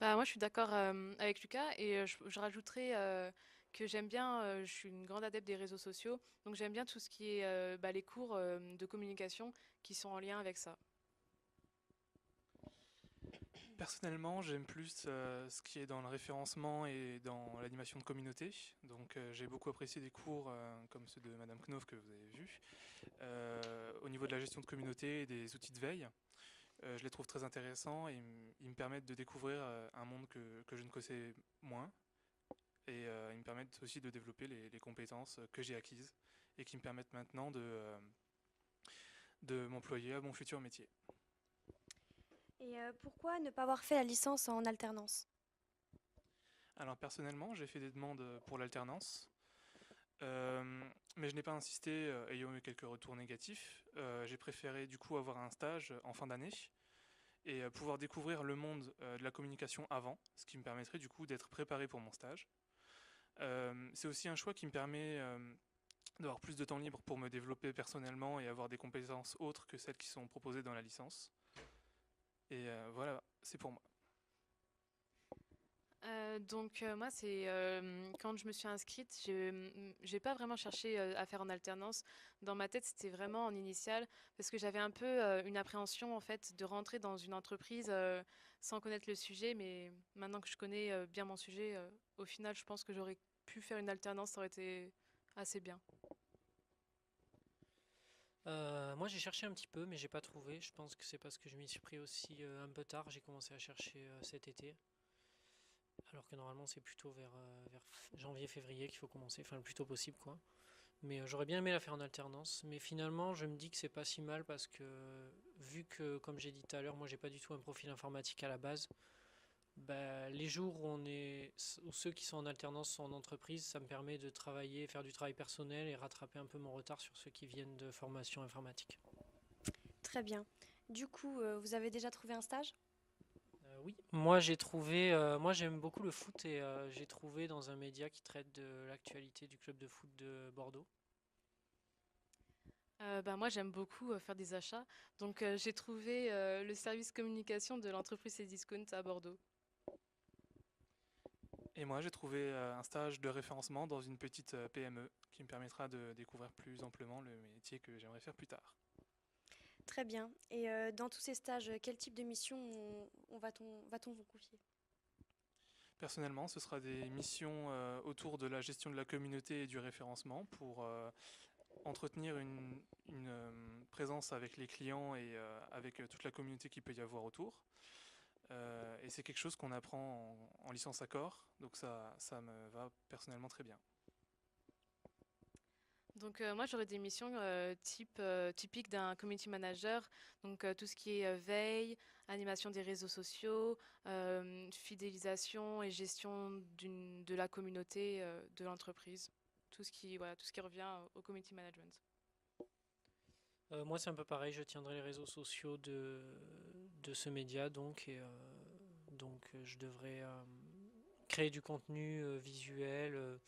Moi, je suis d'accord avec Lucas et je rajouterais que j'aime bien, je suis une grande adepte des réseaux sociaux, donc j'aime bien tout ce qui est les cours de communication qui sont en lien avec ça. Personnellement, j'aime plus ce qui est dans le référencement et dans l'animation de communauté. Donc j'ai beaucoup apprécié des cours comme ceux de Madame Knopf que vous avez vus, au niveau de la gestion de communauté et des outils de veille. Je les trouve très intéressants et ils me permettent de découvrir un monde que je ne connaissais moins. Et ils me permettent aussi de développer les compétences que j'ai acquises et qui me permettent maintenant de m'employer à mon futur métier. Et pourquoi ne pas avoir fait la licence en alternance? Alors personnellement, j'ai fait des demandes pour l'alternance, mais je n'ai pas insisté, ayant eu quelques retours négatifs. J'ai préféré du coup avoir un stage en fin d'année et pouvoir découvrir le monde de la communication avant, ce qui me permettrait du coup d'être préparé pour mon stage. C'est aussi un choix qui me permet d'avoir plus de temps libre pour me développer personnellement et avoir des compétences autres que celles qui sont proposées dans la licence. Et voilà, c'est pour moi. Moi, c'est quand je me suis inscrite, j'ai pas vraiment cherché à faire en alternance. Dans ma tête, c'était vraiment en initial parce que j'avais un peu une appréhension en fait de rentrer dans une entreprise sans connaître le sujet. Mais maintenant que je connais bien mon sujet, au final, je pense que j'aurais pu faire une alternance, ça aurait été assez bien. Moi j'ai cherché un petit peu mais j'ai pas trouvé. Je pense que c'est parce que je m'y suis pris aussi un peu tard. J'ai commencé à chercher cet été. Alors que normalement c'est plutôt vers janvier-février qu'il faut commencer, enfin le plus tôt possible quoi. Mais j'aurais bien aimé la faire en alternance. Mais finalement je me dis que c'est pas si mal parce que vu que comme j'ai dit tout à l'heure, moi j'ai pas du tout un profil informatique à la base. Bah, les jours où ceux qui sont en alternance sont en entreprise, ça me permet de travailler, faire du travail personnel et rattraper un peu mon retard sur ceux qui viennent de formation informatique. Très bien. Du coup, vous avez déjà trouvé un stage? Oui, moi j'aime beaucoup le foot et j'ai trouvé dans un média qui traite de l'actualité du club de foot de Bordeaux. Moi, j'aime beaucoup faire des achats. Donc, j'ai trouvé le service communication de l'entreprise Cdiscount à Bordeaux. Et moi, j'ai trouvé un stage de référencement dans une petite PME qui me permettra de découvrir plus amplement le métier que j'aimerais faire plus tard. Très bien. Et dans tous ces stages, quel type de mission va-t-on vous confier? Personnellement, ce sera des missions autour de la gestion de la communauté et du référencement pour entretenir une présence avec les clients et avec toute la communauté qu'il peut y avoir autour. Et c'est quelque chose qu'on apprend en licence Accor, donc ça me va personnellement très bien. Donc moi j'aurais des missions typiques d'un community manager, donc tout ce qui est veille, animation des réseaux sociaux, fidélisation et gestion de la communauté de l'entreprise, tout ce qui revient au community management. Moi c'est un peu pareil, je tiendrai les réseaux sociaux de ce média donc je devrais créer du contenu visuel,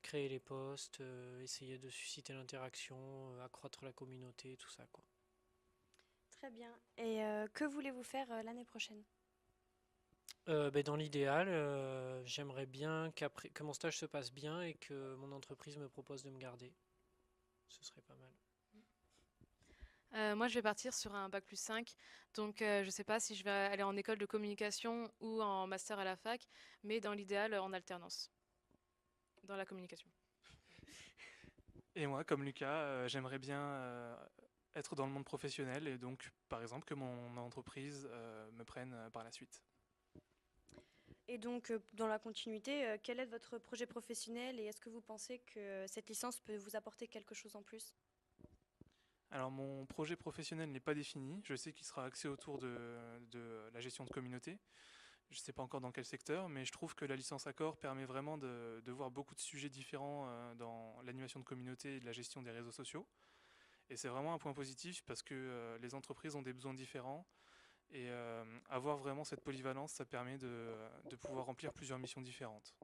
créer les posts, essayer de susciter l'interaction, accroître la communauté, tout ça quoi. Très bien. Et que voulez-vous faire l'année prochaine? Dans l'idéal, j'aimerais bien que mon stage se passe bien et que mon entreprise me propose de me garder. Ce serait pas mal. Moi, je vais partir sur un bac+5, donc je ne sais pas si je vais aller en école de communication ou en master à la fac, mais dans l'idéal, en alternance, dans la communication. Et moi, comme Lucas, j'aimerais bien être dans le monde professionnel et donc, par exemple, que mon entreprise me prenne par la suite. Et donc, dans la continuité, quel est votre projet professionnel et est-ce que vous pensez que cette licence peut vous apporter quelque chose en plus? Alors mon projet professionnel n'est pas défini, je sais qu'il sera axé autour de la gestion de communauté. Je ne sais pas encore dans quel secteur, mais je trouve que la licence Accor permet vraiment de voir beaucoup de sujets différents dans l'animation de communauté et de la gestion des réseaux sociaux. Et c'est vraiment un point positif parce que les entreprises ont des besoins différents et avoir vraiment cette polyvalence, ça permet de pouvoir remplir plusieurs missions différentes.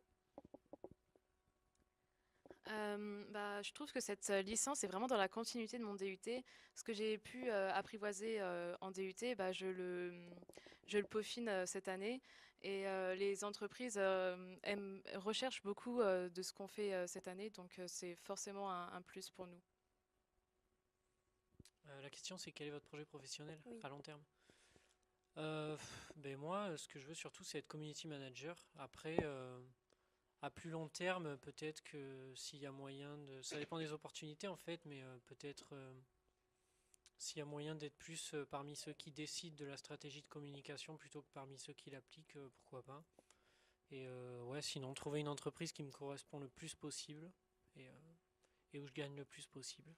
Je trouve que cette licence est vraiment dans la continuité de mon DUT. Ce que j'ai pu apprivoiser en DUT, je le peaufine cette année. Et les entreprises recherchent beaucoup de ce qu'on fait cette année, donc c'est forcément un plus pour nous. La question c'est quel est votre projet professionnel Oui. à long terme? Moi, ce que je veux surtout c'est être community manager. Après, à plus long terme, peut-être que s'il y a moyen de... Ça dépend des opportunités en fait, mais peut-être s'il y a moyen d'être plus parmi ceux qui décident de la stratégie de communication plutôt que parmi ceux qui l'appliquent, pourquoi pas. Et ouais, sinon, trouver une entreprise qui me correspond le plus possible et où je gagne le plus possible.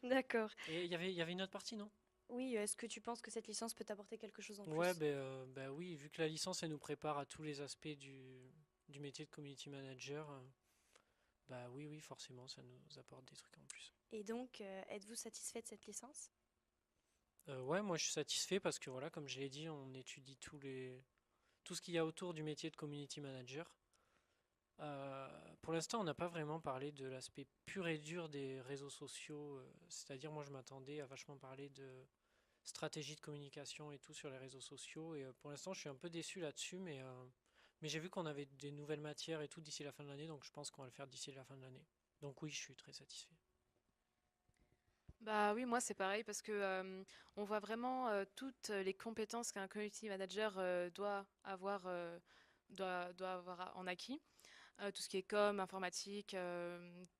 D'accord. Et il y avait une autre partie, non? Oui, est-ce que tu penses que cette licence peut t'apporter quelque chose en plus? Ouais, oui, vu que la licence, elle nous prépare à tous les aspects du métier de community manager, oui, forcément, ça nous apporte des trucs en plus. Et donc, êtes-vous satisfait de cette licence? Ouais, moi je suis satisfait parce que voilà, comme je l'ai dit, on étudie tout ce qu'il y a autour du métier de community manager. Pour l'instant, on n'a pas vraiment parlé de l'aspect pur et dur des réseaux sociaux, c'est-à-dire moi je m'attendais à vachement parler de stratégie de communication et tout sur les réseaux sociaux, et pour l'instant je suis un peu déçu là-dessus, mais j'ai vu qu'on avait des nouvelles matières et tout d'ici la fin de l'année, donc je pense qu'on va le faire d'ici la fin de l'année. Donc oui, je suis très satisfait. Bah oui, moi c'est pareil parce que on voit vraiment toutes les compétences qu'un community manager doit avoir en acquis. tout ce qui est com, informatique,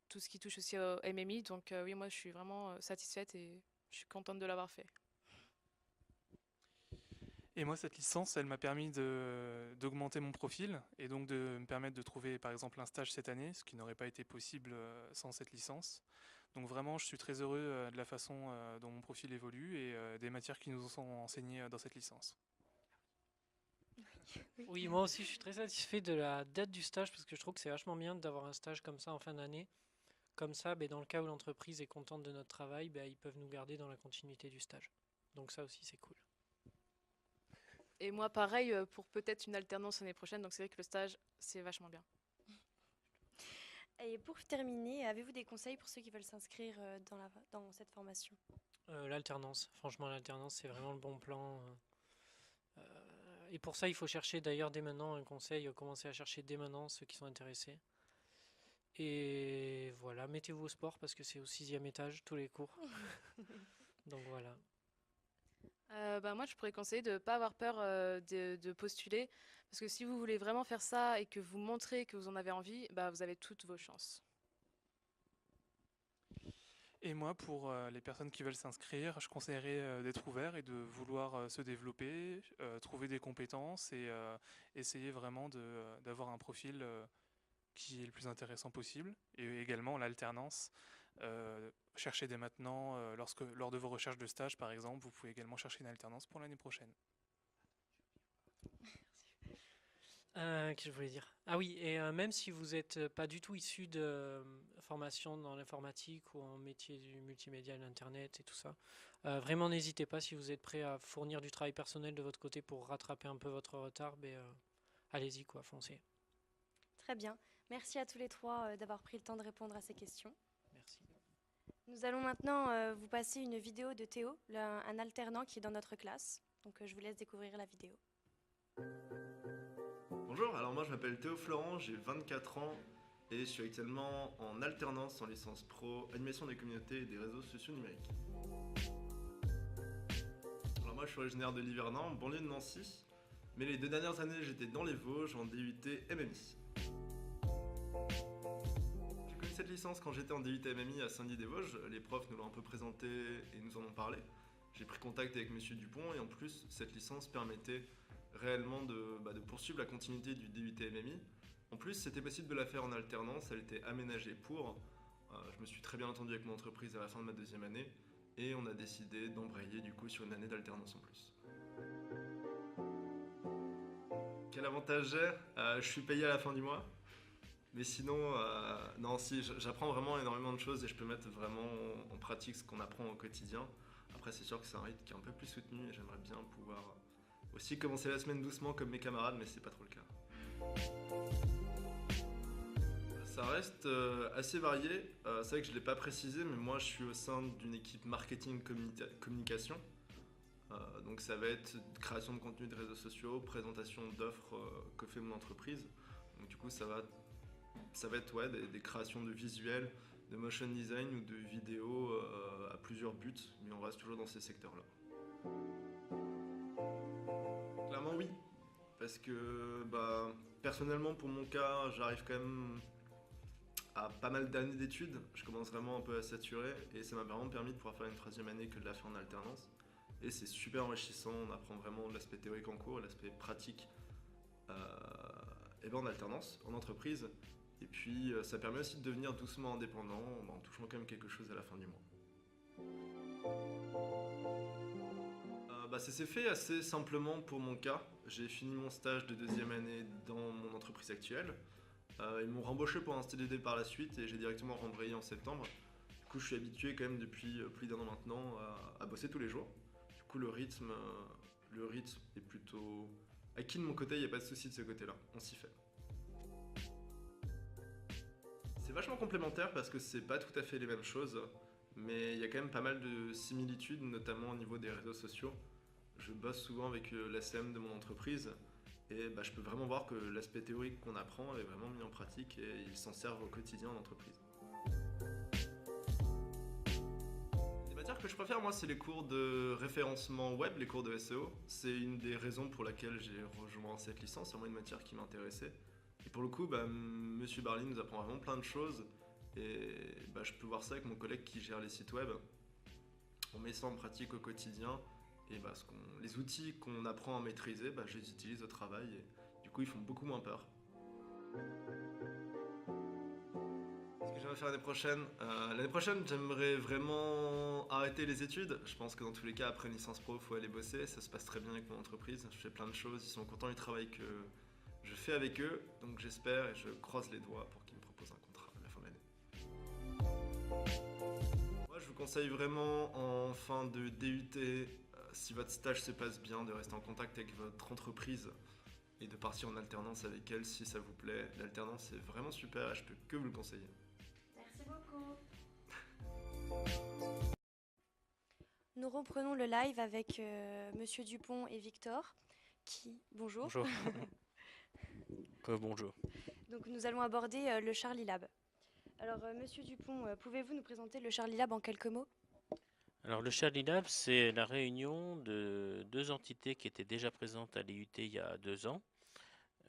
tout ce qui touche aussi au MMI. Donc oui, moi je suis vraiment satisfaite et je suis contente de l'avoir fait. Et moi, cette licence, elle m'a permis d'augmenter mon profil et donc de me permettre de trouver par exemple un stage cette année, ce qui n'aurait pas été possible sans cette licence. Donc vraiment, je suis très heureux de la façon dont mon profil évolue et des matières qui nous sont enseignées dans cette licence. Oui, moi aussi, je suis très satisfait de la date du stage parce que je trouve que c'est vachement bien d'avoir un stage comme ça en fin d'année. Comme ça, dans le cas où l'entreprise est contente de notre travail, ils peuvent nous garder dans la continuité du stage. Donc ça aussi, c'est cool. Et moi, pareil, pour peut-être une alternance l'année prochaine. Donc c'est vrai que le stage, c'est vachement bien. Et pour terminer, avez-vous des conseils pour ceux qui veulent s'inscrire dans cette formation? L'alternance. Franchement, l'alternance, c'est vraiment le bon plan. Et pour ça, il faut chercher d'ailleurs dès maintenant un conseil. Commencez à chercher dès maintenant ceux qui sont intéressés. Et voilà, mettez-vous au sport parce que c'est au 6e étage, tous les cours. Donc voilà. Moi, je pourrais conseiller de ne pas avoir peur de postuler. Parce que si vous voulez vraiment faire ça et que vous montrez que vous en avez envie, vous avez toutes vos chances. Et moi, pour les personnes qui veulent s'inscrire, je conseillerais d'être ouvert et de vouloir se développer, trouver des compétences et essayer vraiment d'avoir un profil qui est le plus intéressant possible. Et également l'alternance. Cherchez dès maintenant, lors de vos recherches de stage par exemple, vous pouvez également chercher une alternance pour l'année prochaine. Qu'est-ce que je voulais dire? Ah oui, et même si vous n'êtes pas du tout issu de formation dans l'informatique ou en métier du multimédia et de l'internet et tout ça, vraiment n'hésitez pas si vous êtes prêt à fournir du travail personnel de votre côté pour rattraper un peu votre retard, allez-y quoi, foncez. Très bien. Merci à tous les trois d'avoir pris le temps de répondre à ces questions. Merci. Nous allons maintenant vous passer une vidéo de Théo, un alternant qui est dans notre classe. Donc je vous laisse découvrir la vidéo. Bonjour, alors moi je m'appelle Théo Florent, j'ai 24 ans et je suis actuellement en alternance en licence pro animation des communautés et des réseaux sociaux numériques. Alors moi je suis originaire de Livernan, banlieue de Nancy, mais les 2 dernières années j'étais dans les Vosges en DUT MMI. J'ai connu cette licence quand j'étais en DUT MMI à Saint-Denis-des-Vosges, les profs nous l'ont un peu présenté et nous en ont parlé. J'ai pris contact avec monsieur Dupont et en plus cette licence permettait réellement de poursuivre la continuité du DUT MMI. En plus, c'était possible de la faire en alternance, elle était aménagée pour. Je me suis très bien entendu avec mon entreprise à la fin de ma 2e année et on a décidé d'embrayer du coup sur une année d'alternance en plus. Quel avantage j'ai? Je suis payé à la fin du mois. Mais sinon, non, si, j'apprends vraiment énormément de choses et je peux mettre vraiment en pratique ce qu'on apprend au quotidien. Après, c'est sûr que c'est un rythme qui est un peu plus soutenu et j'aimerais bien pouvoir aussi commencer la semaine doucement comme mes camarades, mais c'est pas trop le cas. Ça reste assez varié. C'est vrai que je l'ai pas précisé, mais moi je suis au sein d'une équipe marketing communication. Donc ça va être création de contenu de réseaux sociaux, présentation d'offres que fait mon entreprise. Donc du coup ça va être des créations de visuels, de motion design ou de vidéos à plusieurs buts, mais on reste toujours dans ces secteurs-là. Clairement oui, parce que personnellement pour mon cas, j'arrive quand même à pas mal d'années d'études, je commence vraiment un peu à saturer et ça m'a vraiment permis de pouvoir faire une 3e année que de la faire en alternance. Et c'est super enrichissant, on apprend vraiment l'aspect théorique en cours et l'aspect pratique en alternance, en entreprise. Et puis ça permet aussi de devenir doucement indépendant en touchant quand même quelque chose à la fin du mois. Ça s'est fait assez simplement pour mon cas. J'ai fini mon stage de 2e année dans mon entreprise actuelle. Ils m'ont rembauché pour un CDD par la suite et j'ai directement rembrayé en septembre. Du coup, je suis habitué quand même depuis plus d'1 an maintenant à bosser tous les jours. Du coup, le rythme est plutôt acquis de mon côté, il n'y a pas de souci de ce côté-là, on s'y fait. C'est vachement complémentaire parce que c'est pas tout à fait les mêmes choses, mais il y a quand même pas mal de similitudes, notamment au niveau des réseaux sociaux. Je bosse souvent avec l'ACM de mon entreprise et je peux vraiment voir que l'aspect théorique qu'on apprend est vraiment mis en pratique et ils s'en servent au quotidien en entreprise. Les matières que je préfère, moi, c'est les cours de référencement web, les cours de SEO. C'est une des raisons pour laquelle j'ai rejoint cette licence, c'est vraiment une matière qui m'intéressait. Et Et pour le coup, Monsieur Barley nous apprend vraiment plein de choses. Et je peux voir ça avec mon collègue qui gère les sites web. On met ça en pratique au quotidien. Et les outils qu'on apprend à maîtriser, je les utilise au travail. Et du coup, ils font beaucoup moins peur. Ce que j'aimerais faire l'année prochaine, j'aimerais vraiment arrêter les études. Je pense que dans tous les cas, après une licence pro, il faut aller bosser. Ça se passe très bien avec mon entreprise. Je fais plein de choses. Ils sont contents du travail que je fais avec eux. Donc j'espère et je croise les doigts pour qu'ils me proposent un contrat à la fin de l'année. Moi, je vous conseille vraiment en fin de DUT, si votre stage se passe bien, de rester en contact avec votre entreprise et de partir en alternance avec elle si ça vous plaît. L'alternance, c'est vraiment super et je peux que vous le conseiller. Merci beaucoup. Nous reprenons le live avec Monsieur Dupont et Victor Bonjour. Bonjour. Bonjour. Donc nous allons aborder le Charlie Lab. Alors Monsieur Dupont, pouvez-vous nous présenter le Charlie Lab en quelques mots? Alors le Charlie Lab, c'est la réunion de deux entités qui étaient déjà présentes à l'IUT il y a 2 ans.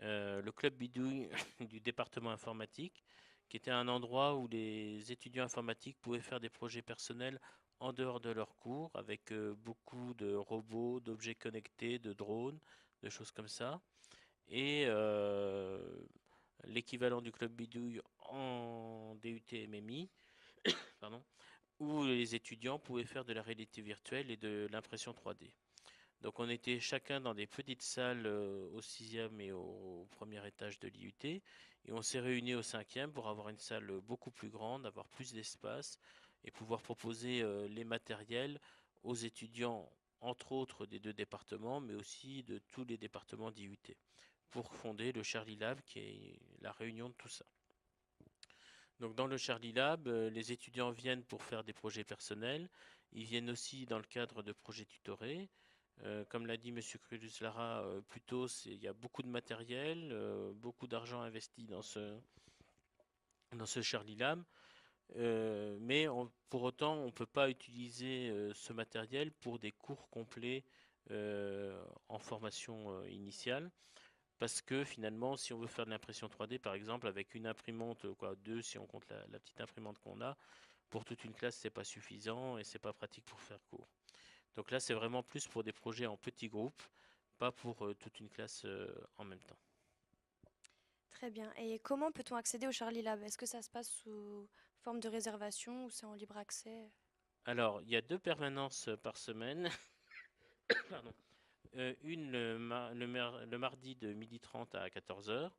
Le club bidouille du département informatique, qui était un endroit où les étudiants informatiques pouvaient faire des projets personnels en dehors de leurs cours, avec beaucoup de robots, d'objets connectés, de drones, de choses comme ça. Et l'équivalent du club bidouille en DUT MMI, pardon, où les étudiants pouvaient faire de la réalité virtuelle et de l'impression 3D. Donc on était chacun dans des petites salles au 6e et au premier étage de l'IUT, et on s'est réunis au 5e pour avoir une salle beaucoup plus grande, avoir plus d'espace et pouvoir proposer les matériels aux étudiants, entre autres des 2 départements, mais aussi de tous les départements d'IUT, pour fonder le Charlie Lab, qui est la réunion de tout ça. Donc dans le Charlie Lab, les étudiants viennent pour faire des projets personnels. Ils viennent aussi dans le cadre de projets tutorés. Comme l'a dit M. Cruz-Lara plus tôt, il y a beaucoup de matériel, beaucoup d'argent investi dans ce Charlie Lab. Mais pour autant, on ne peut pas utiliser ce matériel pour des cours complets en formation initiale. Parce que finalement, si on veut faire de l'impression 3D, par exemple, avec une imprimante, 2 si on compte la petite imprimante qu'on a, pour toute une classe, c'est pas suffisant et c'est pas pratique pour faire cours. Donc là, c'est vraiment plus pour des projets en petits groupes, pas pour toute une classe en même temps. Très bien. Et comment peut-on accéder au Charlie Lab? Est-ce que ça se passe sous forme de réservation ou c'est en libre accès? Alors, il y a 2 permanences par semaine. Pardon. Une le mardi de 12h30 à 14h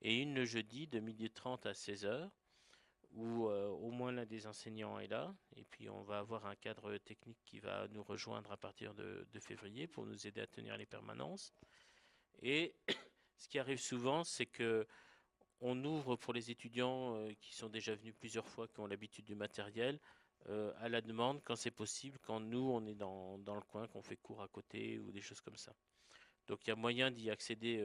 et une le jeudi de 12h30 à 16h, où au moins l'un des enseignants est là. Et puis on va avoir un cadre technique qui va nous rejoindre à partir de février pour nous aider à tenir les permanences. Et ce qui arrive souvent, c'est que on ouvre pour les étudiants qui sont déjà venus plusieurs fois, qui ont l'habitude du matériel, à la demande quand c'est possible, quand nous on est dans le coin, qu'on fait cours à côté ou des choses comme ça. Donc il y a moyen d'y accéder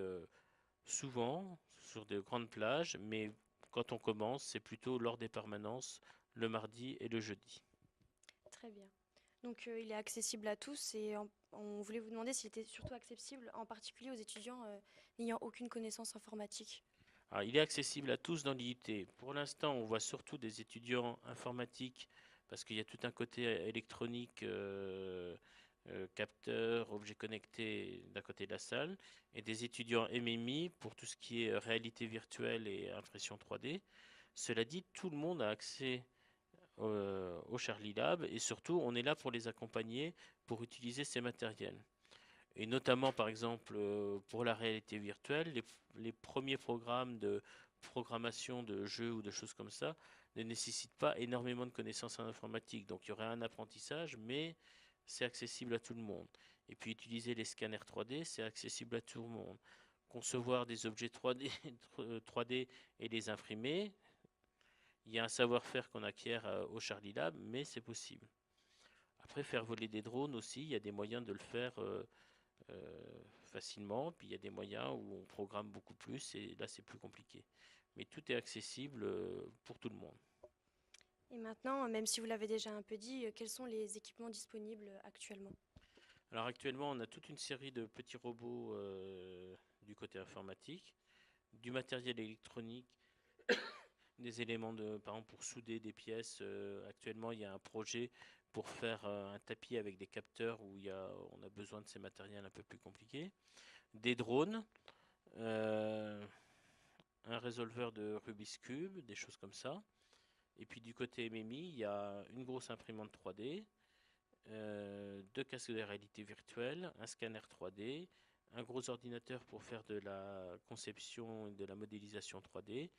souvent sur de grandes plages, mais quand on commence, c'est plutôt lors des permanences, le mardi et le jeudi. Très bien. Donc il est accessible à tous et on voulait vous demander s'il était surtout accessible en particulier aux étudiants n'ayant aucune connaissance informatique. Alors, il est accessible à tous dans l'IUT. Pour l'instant, on voit surtout des étudiants informatiques parce qu'il y a tout un côté électronique, capteurs, objets connectés d'un côté de la salle, et des étudiants MMI pour tout ce qui est réalité virtuelle et impression 3D. Cela dit, tout le monde a accès au Charlie Lab et surtout, on est là pour les accompagner pour utiliser ces matériels. Et notamment, par exemple, pour la réalité virtuelle, les premiers programmes de programmation de jeux ou de choses comme ça ne nécessitent pas énormément de connaissances en informatique. Donc, il y aurait un apprentissage, mais c'est accessible à tout le monde. Et puis, utiliser les scanners 3D, c'est accessible à tout le monde. Concevoir des objets 3D, 3D et les imprimer, il y a un savoir-faire qu'on acquiert au Charlie Lab, mais c'est possible. Après, faire voler des drones aussi, il y a des moyens de le faire facilement, puis il y a des moyens où on programme beaucoup plus et là c'est plus compliqué. Mais tout est accessible pour tout le monde. Et maintenant, même si vous l'avez déjà un peu dit, quels sont les équipements disponibles actuellement? Alors actuellement, on a toute une série de petits robots du côté informatique. du matériel électronique, des éléments par exemple pour souder des pièces. Actuellement, il y a un projet pour faire un tapis avec des capteurs où on a besoin de ces matériels un peu plus compliqués. Des drones, un résolveur de Rubik's Cube, des choses comme ça. Et puis du côté MMI, il y a une grosse imprimante 3D, deux casques de réalité virtuelle, un scanner 3D, un gros ordinateur pour faire de la conception et de la modélisation 3D,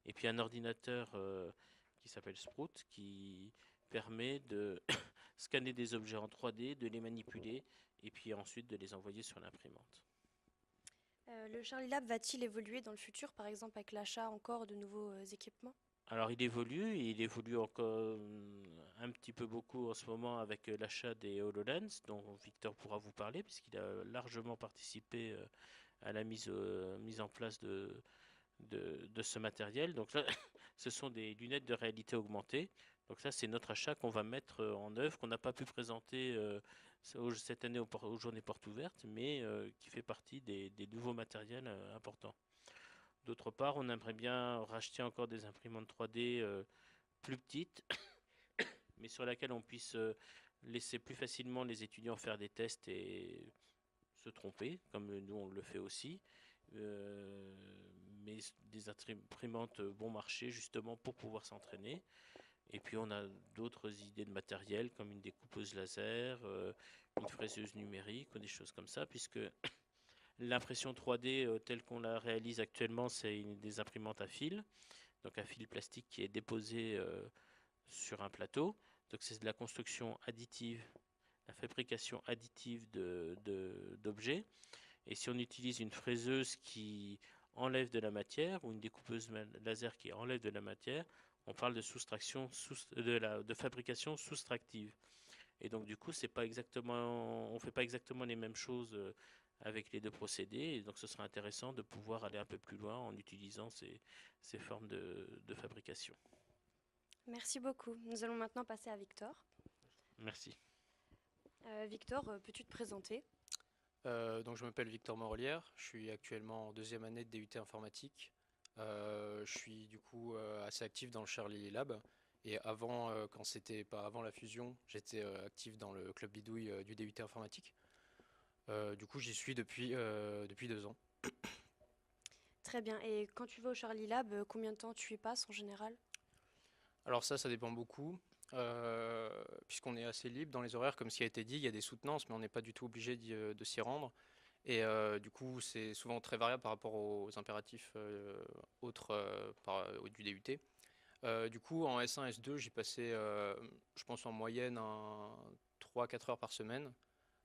et puis un ordinateur qui s'appelle Sprout qui permet de scanner des objets en 3D, de les manipuler et puis ensuite de les envoyer sur l'imprimante. Le Charlie Lab va-t-il évoluer dans le futur, par exemple avec l'achat encore de nouveaux équipements? Alors il évolue encore un petit peu beaucoup en ce moment avec l'achat des HoloLens, dont Victor pourra vous parler, puisqu'il a largement participé à la mise en place de ce matériel. Donc là, ce sont des lunettes de réalité augmentée. Donc ça, c'est notre achat qu'on va mettre en œuvre, qu'on n'a pas pu présenter cette année aux Journées Portes Ouvertes, mais qui fait partie des nouveaux matériels importants. D'autre part, on aimerait bien racheter encore des imprimantes 3D plus petites, mais sur lesquelles on puisse laisser plus facilement les étudiants faire des tests et se tromper, comme nous on le fait aussi. Mais des imprimantes bon marché justement pour pouvoir s'entraîner. Et puis on a d'autres idées de matériel comme une découpeuse laser, une fraiseuse numérique ou des choses comme ça, puisque l'impression 3D telle qu'on la réalise actuellement, c'est des imprimantes à fil, donc un fil plastique qui est déposé sur un plateau. Donc c'est de la construction additive, la fabrication additive d'objets. Et si on utilise une fraiseuse qui enlève de la matière ou une découpeuse laser qui enlève de la matière, on parle de soustraction, de fabrication soustractive. Et donc du coup, c'est pas exactement, on fait pas exactement les mêmes choses avec les deux procédés. Et donc ce sera intéressant de pouvoir aller un peu plus loin en utilisant ces formes de fabrication. Merci beaucoup. Nous allons maintenant passer à Victor. Merci. Victor, peux-tu te présenter? Donc je m'appelle Victor Morelière, je suis actuellement en deuxième année de DUT informatique. Je suis du coup assez actif dans le Charlie Lab. Et avant, quand c'était pas avant la fusion, j'étais actif dans le club bidouille du DUT informatique. Du coup, j'y suis depuis 2 ans. Très bien. Et quand tu vas au Charlie Lab, combien de temps tu y passes en général? Alors ça dépend beaucoup, puisqu'on est assez libre dans les horaires, comme ce qui a été dit, il y a des soutenances, mais on n'est pas du tout obligé de s'y rendre. Et du coup, c'est souvent très variable par rapport aux impératifs autres du DUT. Du coup, en S1, S2, j'y passais, je pense en moyenne, 3-4 heures par semaine.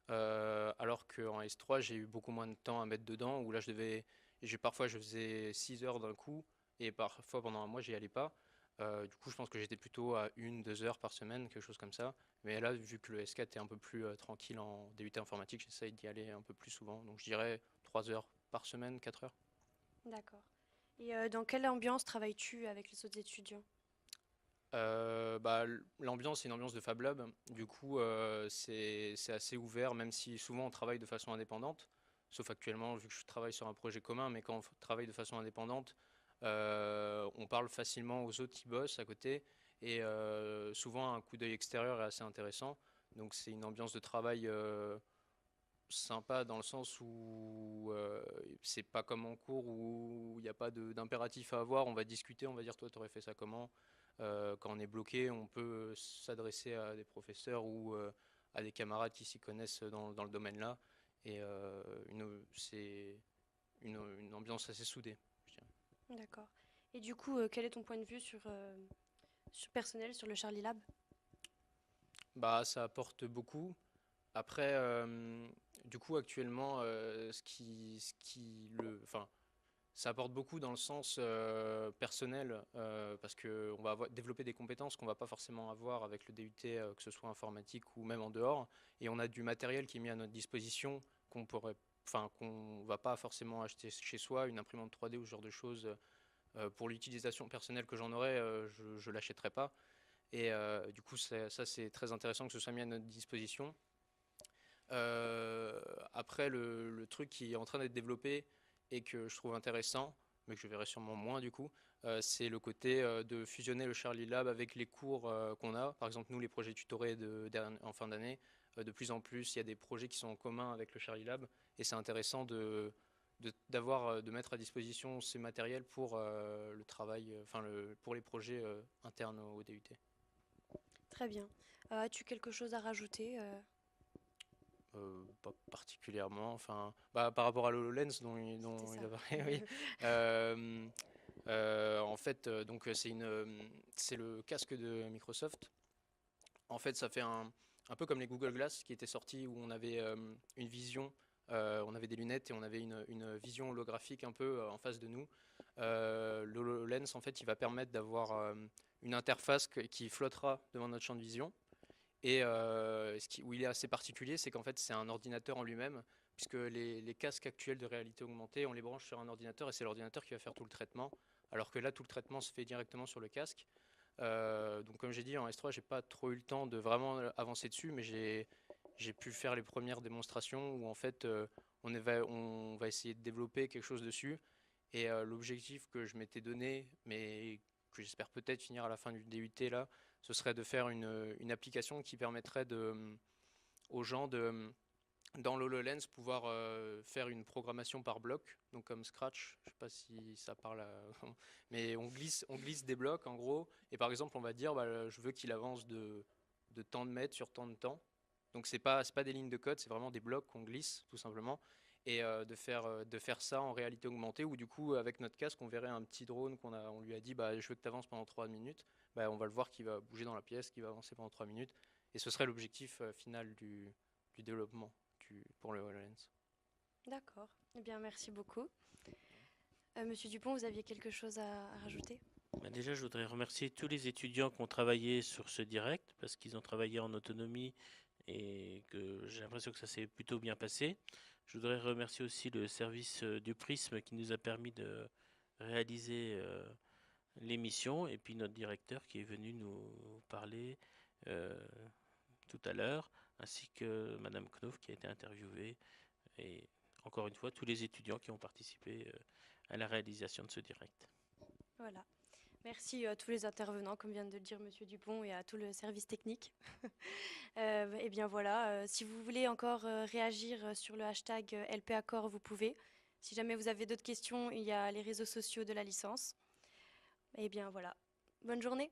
Alors qu'en S3, j'ai eu beaucoup moins de temps à mettre dedans, où là, parfois, je faisais 6 heures d'un coup, et parfois, pendant un mois, j'y allais pas. Du coup, je pense que j'étais plutôt à 1-2 heures par semaine, quelque chose comme ça. Mais là, vu que le S4 est un peu plus tranquille en DUT informatique, j'essaye d'y aller un peu plus souvent. Donc, je dirais 3 heures par semaine, 4 heures. D'accord. Et dans quelle ambiance travailles-tu avec les autres étudiants? L'ambiance, c'est une ambiance de Fab Lab. Du coup, c'est assez ouvert, même si souvent on travaille de façon indépendante. Sauf actuellement, vu que je travaille sur un projet commun, mais quand on travaille de façon indépendante, on parle facilement aux autres qui bossent à côté. Et souvent, un coup d'œil extérieur est assez intéressant. Donc, c'est une ambiance de travail sympa dans le sens où c'est pas comme en cours où il n'y a pas d'impératif à avoir. On va discuter, on va dire toi, tu aurais fait ça comment? Quand on est bloqué, on peut s'adresser à des professeurs ou à des camarades qui s'y connaissent dans le domaine-là. Et c'est une ambiance assez soudée, je dirais. D'accord. Et du coup, quel est ton point de vue sur personnel sur le Charlie Lab? Ça apporte beaucoup. Après, du coup, actuellement, ça apporte beaucoup dans le sens personnel, parce qu'on va développer des compétences qu'on va pas forcément avoir avec le DUT, que ce soit informatique ou même en dehors. Et on a du matériel qui est mis à notre disposition qu'on va pas forcément acheter chez soi, une imprimante 3D ou ce genre de choses. Pour l'utilisation personnelle que j'en aurais, je l'achèterais pas. Et du coup, ça c'est très intéressant que ce soit mis à notre disposition. Après, le truc qui est en train d'être développé et que je trouve intéressant, mais que je verrai sûrement moins du coup, c'est le côté de fusionner le Charlie Lab avec les cours qu'on a. Par exemple, nous, les projets tutorés en fin d'année, de plus en plus, il y a des projets qui sont en commun avec le Charlie Lab, et c'est intéressant de mettre à disposition ces matériels pour le travail, pour les projets internes au DUT. Très bien. As-tu quelque chose à rajouter Pas particulièrement, par rapport à l'HoloLens dont il a parlé, oui. En fait, donc c'est le casque de Microsoft. En fait, ça fait un peu comme les Google Glass qui étaient sortis, où on avait une vision, on avait des lunettes et on avait une vision holographique un peu en face de nous. L'HoloLens, en fait, il va permettre d'avoir une interface qui flottera devant notre champ de vision. Et où il est assez particulier, c'est qu'en fait c'est un ordinateur en lui-même, puisque les casques actuels de réalité augmentée, on les branche sur un ordinateur et c'est l'ordinateur qui va faire tout le traitement, alors que là tout le traitement se fait directement sur le casque. Donc comme j'ai dit, en S3 j'ai pas trop eu le temps de vraiment avancer dessus, mais j'ai pu faire les premières démonstrations où en fait on va essayer de développer quelque chose dessus. Et l'objectif que je m'étais donné, mais que j'espère peut-être finir à la fin du DUT là, ce serait de faire une application qui permettrait aux gens dans l'HoloLens, pouvoir faire une programmation par bloc, donc comme Scratch, je ne sais pas si ça parle mais on glisse des blocs en gros, et par exemple on va dire je veux qu'il avance de tant de mètres sur tant de temps. Donc c'est pas des lignes de code, c'est vraiment des blocs qu'on glisse tout simplement. Et de faire ça en réalité augmentée, où du coup avec notre casque on verrait un petit drone on lui a dit je veux que tu avances pendant 3 minutes, on va le voir qui va bouger dans la pièce, qui va avancer pendant 3 minutes, et ce serait l'objectif final du développement pour le HoloLens. D'accord, eh bien merci beaucoup. Monsieur Dupont, vous aviez quelque chose à rajouter? Déjà, je voudrais remercier tous les étudiants qui ont travaillé sur ce direct, parce qu'ils ont travaillé en autonomie et que j'ai l'impression que ça s'est plutôt bien passé. Je voudrais remercier aussi le service du Prisme qui nous a permis de réaliser l'émission, et puis notre directeur qui est venu nous parler tout à l'heure, ainsi que Madame Knof qui a été interviewée, et encore une fois tous les étudiants qui ont participé à la réalisation de ce direct. Voilà. Merci à tous les intervenants, comme vient de le dire Monsieur Dupont, et à tout le service technique. Et bien voilà, si vous voulez encore réagir sur le hashtag LPAccord, vous pouvez. Si jamais vous avez d'autres questions, il y a les réseaux sociaux de la licence. Et bien voilà. Bonne journée.